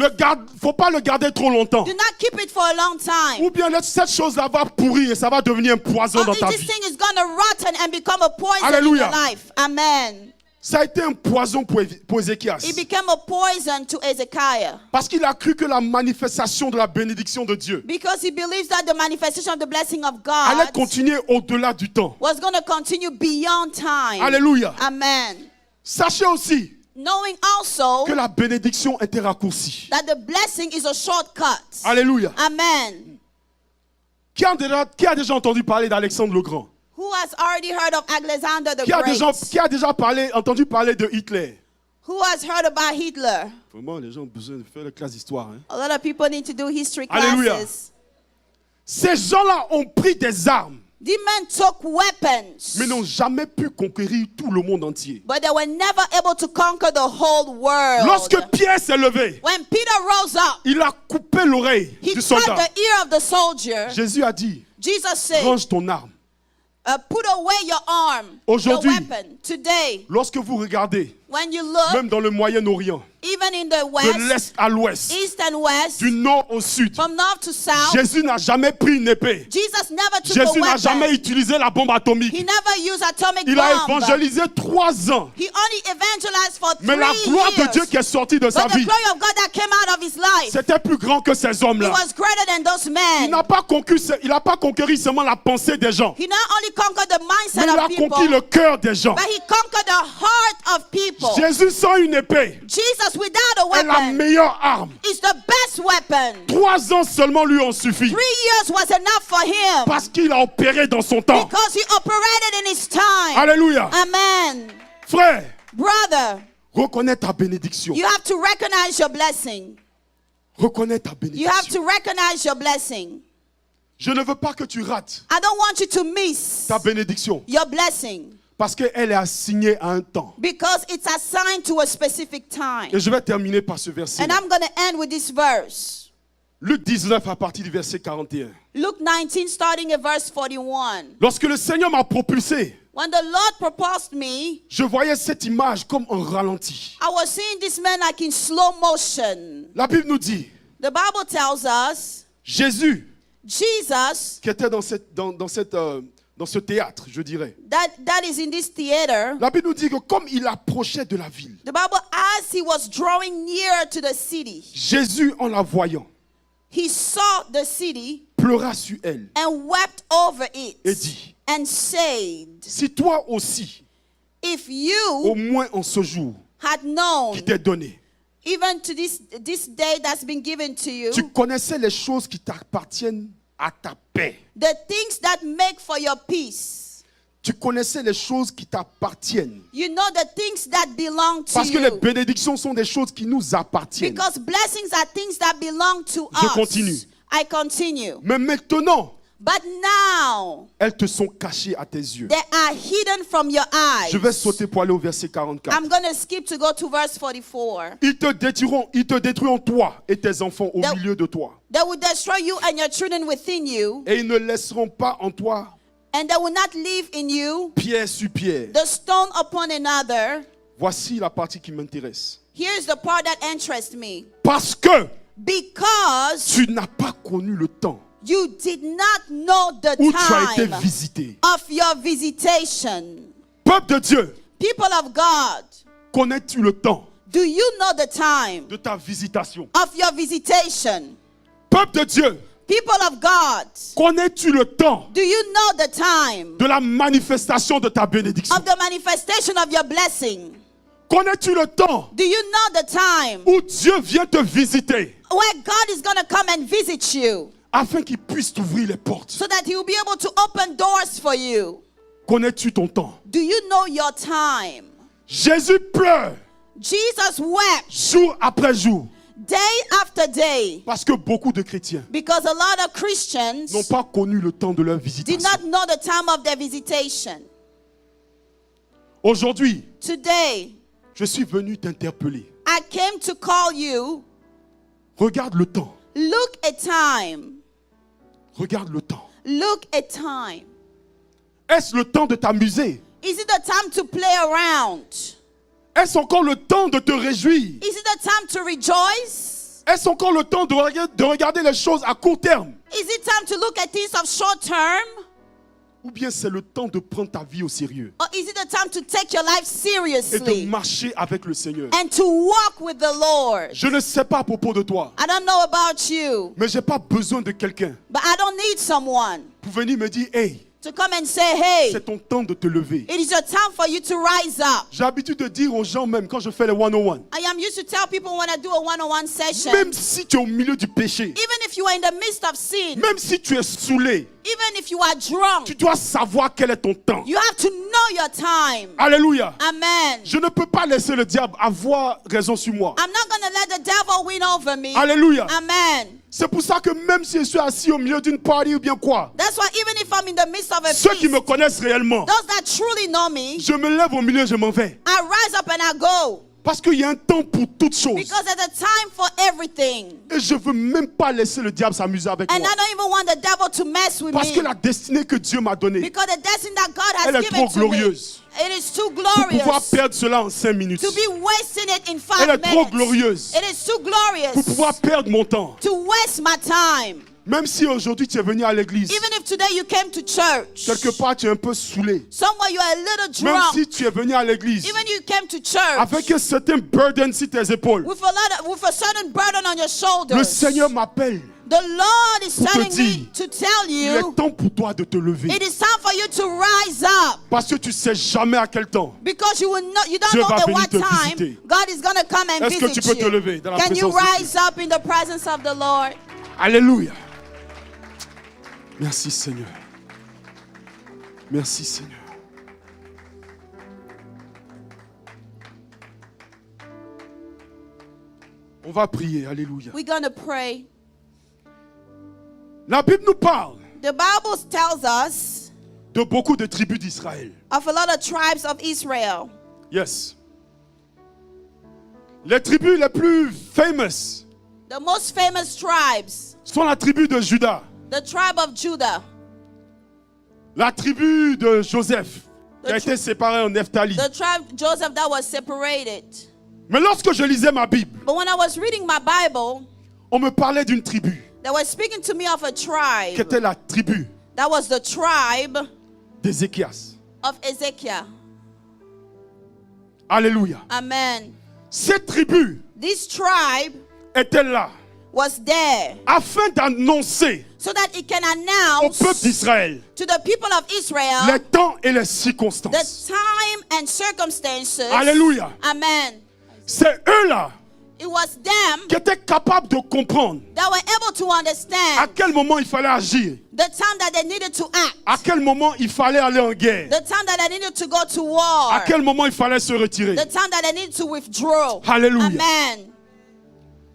faut pas le garder trop longtemps. do not keep it for a long time. Ou bien cette chose-là va pourrir et ça va devenir un poison Or dans if ta this vie. thing is going to rotten and become a poison Hallelujah. in your life. Amen. Ça a été un poison pour Ézéchias. It became a poison to Ezekiah Parce qu'il a cru que la manifestation de la bénédiction de Dieu because he believes that the manifestation of the blessing of allait God continuer au-delà du temps. was going to continue beyond time. Alléluia. Amen. Sachez aussi Knowing also que la bénédiction était raccourcie. that the blessing is a shortcut. Alléluia. Amen. Qui a déjà entendu parler d'Alexandre le Grand? Who has already heard of Alexander the Qui a Great? déjà entendu parler de Hitler? Who has heard about Hitler? Vraiment, les gens ont besoin de faire la classe d'histoire. Hein? A lot of people need to do history Alléluia. classes. Ces gens-là ont pris des armes, The men took weapons, mais n'ont jamais pu conquérir tout le monde entier. but they were never able to conquer the whole world. Lorsque Pierre s'est levé, When Peter rose up, il a coupé l'oreille he du cut soldat. the ear of the soldier. Jésus a dit, Jesus said, range ton arme. put away your arm, your Aujourd'hui, weapon. Today, lorsque vous regardez, when you look, même dans le Moyen-Orient, even in the de west, l'Est à l'Ouest, east and west, du Nord au Sud, from north to south, Jésus n'a jamais pris une épée. Jesus never took Jésus a n'a jamais weapon. utilisé la bombe atomique. He never used atomic Il a bomb. évangélisé 3 ans. He only evangelized for 3 Mais la gloire de years. Dieu qui est sortie de sa But the vie, glory of God that came out of his life, c'était plus grand que ces it hommes-là. was greater than those Il men. n'a pas conquéri seulement la pensée des gens, He not only conquered the mais mindset il a of people, conquis le cœur des gens. but he conquered the heart of people. Jésus sans une épée Jesus without a est la weapon meilleure arme. is the best weapon. 3 ans seulement lui ont suffi 3 years was enough for him parce qu'il a opéré dans son temps. because he operated in his time. Alléluia. Amen. Frère, Brother, reconnais ta bénédiction. you have to recognize your blessing. Reconnais ta You have bénédiction. to recognize your blessing. Je ne veux pas que tu rates I don't want you to miss ta bénédiction your blessing parce qu'elle est assignée à un temps. because it's assigned to a specific time. Et je vais terminer par ce verset. And I'm going to end with this verse. Luc 19 à partir du verset 41. Luke 19, starting at verse 41. Lorsque le Seigneur m'a propulsé, When the Lord proposed me, je voyais cette image comme en ralenti. I was seeing this man like in slow motion. La Bible nous dit, The Bible tells us Jésus, Jesus, qui était dans ce théâtre, je dirais. that is in this theater. La Bible nous dit que comme il approchait de la ville, The Bible, as he was drawing near to the city, Jésus, en la voyant, he saw the city pleura sur elle and wept over it et dit, and said, si toi aussi, if au you moins en ce jour had known, qui t'est donné, even to this day that's been given to you, tu connaissais les choses qui t'appartiennent à ta paix. The things that make for your peace. Tu connaissais les choses qui t'appartiennent. You know the things that belong to Parce que les you. bénédictions sont des choses qui nous appartiennent. Because blessings are things that belong to Je us. continue. I continue. Mais maintenant, But now, elles te sont cachées à tes yeux. they are hidden from your eyes. Je vais sauter pour aller au verset 44. I'm going to skip to go to verse 44. Ils te détruiront toi et tes enfants au The- milieu de toi. They will destroy you and your children within you, Et ils ne laisseront pas en toi and they will not leave in you pierre sur pierre. the stone upon another. Voici la partie qui m'intéresse. Here's the part that interests me. Parce que Because tu n'as pas connu le temps you did not know the où tu as été time visité. of your visitation. Peuple de Dieu, People of God, connais-tu le temps do you know the time de ta visitation? of your visitation? Peuple de Dieu, People of God, connais-tu le temps do you know the time de la manifestation de ta bénédiction? of the manifestation of your blessing? Connais-tu le temps Do you know the time où Dieu vient te visiter where God is going to come and visit you afin qu'il puisse t'ouvrir les portes? so that He will be able to open doors for you? Connais-tu ton temps? Do you know your time? Jésus pleure Jesus wept jour après jour day after day parce que beaucoup de chrétiens because a lot of Christians n'ont pas connu le temps de leur did visitation. not know the time of their visitation. Aujourd'hui, Today, je suis venu t'interpeller. I came to call you. Regarde le temps. Look at time. Regarde le temps. Look at time. Est-ce le temps de t'amuser? Is it the time to play around? Est-ce encore le temps de te réjouir? Is it the time to rejoice? Est-ce encore le temps de regarder les choses à court terme? Is it time to look at things of short term? Ou bien c'est le temps de prendre ta vie au sérieux Or is it the time to take your life et de seriously marcher avec le Seigneur? and to walk with the Lord? Je ne sais pas à propos de toi, I don't know about you, mais j'ai pas besoin de quelqu'un but I don't need someone pour venir me dire, hey, to come and say, hey, c'est ton temps de te lever. it is your time for you to rise up. J'ai l'habitude de dire aux gens même quand je fais les one-on-one, I am used to tell people when I do a one-on-one session, même si tu es au milieu du péché, even if you are in the midst of sin, même si tu es saoulé, even if you are drunk, tu dois savoir quel est ton temps. you have to know your time. Alléluia. Amen. Je ne peux pas laisser le diable avoir raison sur moi. I'm not going to let the devil win over me. Alléluia. Amen. C'est pour ça que même si je suis assis au milieu d'une party ou bien quoi, That's why even if I'm in the midst of a ceux qui feast, me connaissent réellement, those that truly know me, je me lève au milieu, je m'en vais. I rise up and I go. Parce qu'il y a un temps pour toutes choses. Because there's a time for everything. Et je ne veux même pas laisser le diable s'amuser avec And moi. I don't even want the devil to mess with Parce que me. la destinée que Dieu m'a donnée, Because the destiny that God elle has est given trop to me, glorieuse it is too pour pouvoir glorious perdre cela en 5 minutes. to be wasting it in 5 Elle est trop minutes. glorieuse It is too glorious pour pouvoir perdre mon temps. to waste my time. Même si aujourd'hui tu es venu à l'église, Even if today you came to church, quelque part tu es un peu saoulé. somewhere you are a little Même drunk, si tu es venu à l'église even you came to church avec un certain burden sur tes épaules, with a certain burden on your le shoulders, Seigneur m'appelle. the Lord is Pour te telling me dire, to tell Il est you temps pour toi de te lever. it is time for you to rise up. Parce que tu ne sais jamais à quel temps. Because you don't Dieu know va at venir what te time visiter. God is going to come and Est-ce que tu visit peux te you. lever dans la Can you présence de rise up in the presence of the Lord? Alléluia. Merci Seigneur. Merci Seigneur. On va prier. Alléluia. We're going to pray. La Bible nous parle The Bible tells us de beaucoup de tribus d'Israël. of a lot of tribes of Israel. Yes. Les tribus les plus famous The most famous tribes, sont la tribu de Juda, the tribe of Judah, la tribu de Joseph, qui a The été séparée en Nephtali. the tribe Joseph that was separated. Mais lorsque je lisais ma Bible, But when I was reading my Bible, on me parlait d'une tribu, they were speaking to me of a qui tribe. était la tribu That was the tribe d'Ézéchias. of Ezekiel. Alléluia. Amen. Cette tribu This tribe était là was there afin d'annoncer so that it can au announce peuple d'Israël to the people of Israel les temps et les the circonstances. time and circumstances. Alléluia. Amen. C'est eux-là It was them qui étaient capables de comprendre that were able to à understand quel moment il fallait agir, the time that they needed to à act, quel moment il fallait aller en guerre, the time that they needed to go to war, à quel moment il fallait se retirer. the time that they needed to withdraw. Alléluia. Amen.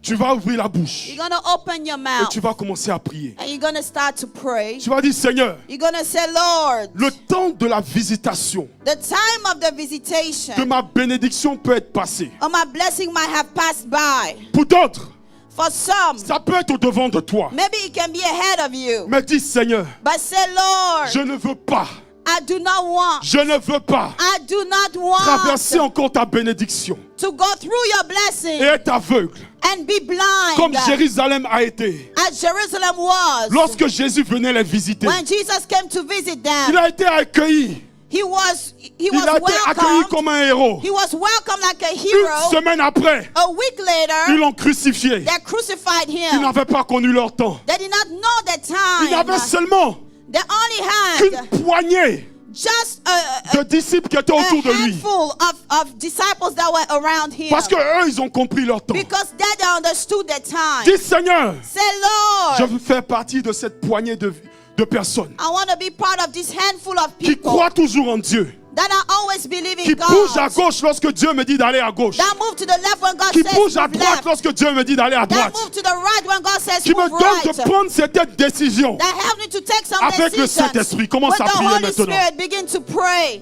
Tu vas ouvrir la bouche You're going to open your et mouth tu vas commencer à prier. and you're going to start to pray. Tu vas dire, Seigneur, You're going to say, Lord, le temps de la visitation, the time of the de visitation ma bénédiction peut être passé. of my blessing might have passed by. Pour d'autres, For some, ça peut être au devant de toi. maybe it can be ahead of you. Mais dis, Seigneur, But say, Lord, je ne veux pas, I do not want, je ne veux pas I do not want traverser encore ta bénédiction to go through your et blessing être aveugle, and be blind comme Jérusalem a été. as Jerusalem was. Lorsque Jésus venait les visiter, When Jesus came to visit il them, a été accueilli. he was Il a été accueilli welcomed. comme un héros. He was welcomed like a Une hero. semaine après, A week ils later, l'ont crucifié. they crucified Ils him. n'avaient pas connu leur temps. They did not know the Ils time. avaient seulement They only had qu'une poignée just de disciples qui étaient a autour de lui. handful of disciples that were around him. Parce que eux, ils ont compris leur temps. Because they understood the time. Dis, Seigneur, Say, je Lord, veux faire partie de cette poignée de personnes I want to be part of this handful of qui people croient toujours en Dieu, that are always believing qui bougent à God. gauche lorsque Dieu me dit d'aller à gauche, That move to the left when God qui says bougent à move droite left. lorsque Dieu me dit d'aller à That droite, move to the right when God says qui me move donnent de right. prendre certaines décisions That help me to take some avec le decisions. Saint-Esprit. Commence With à the prier Holy maintenant. Spirit, begin to pray.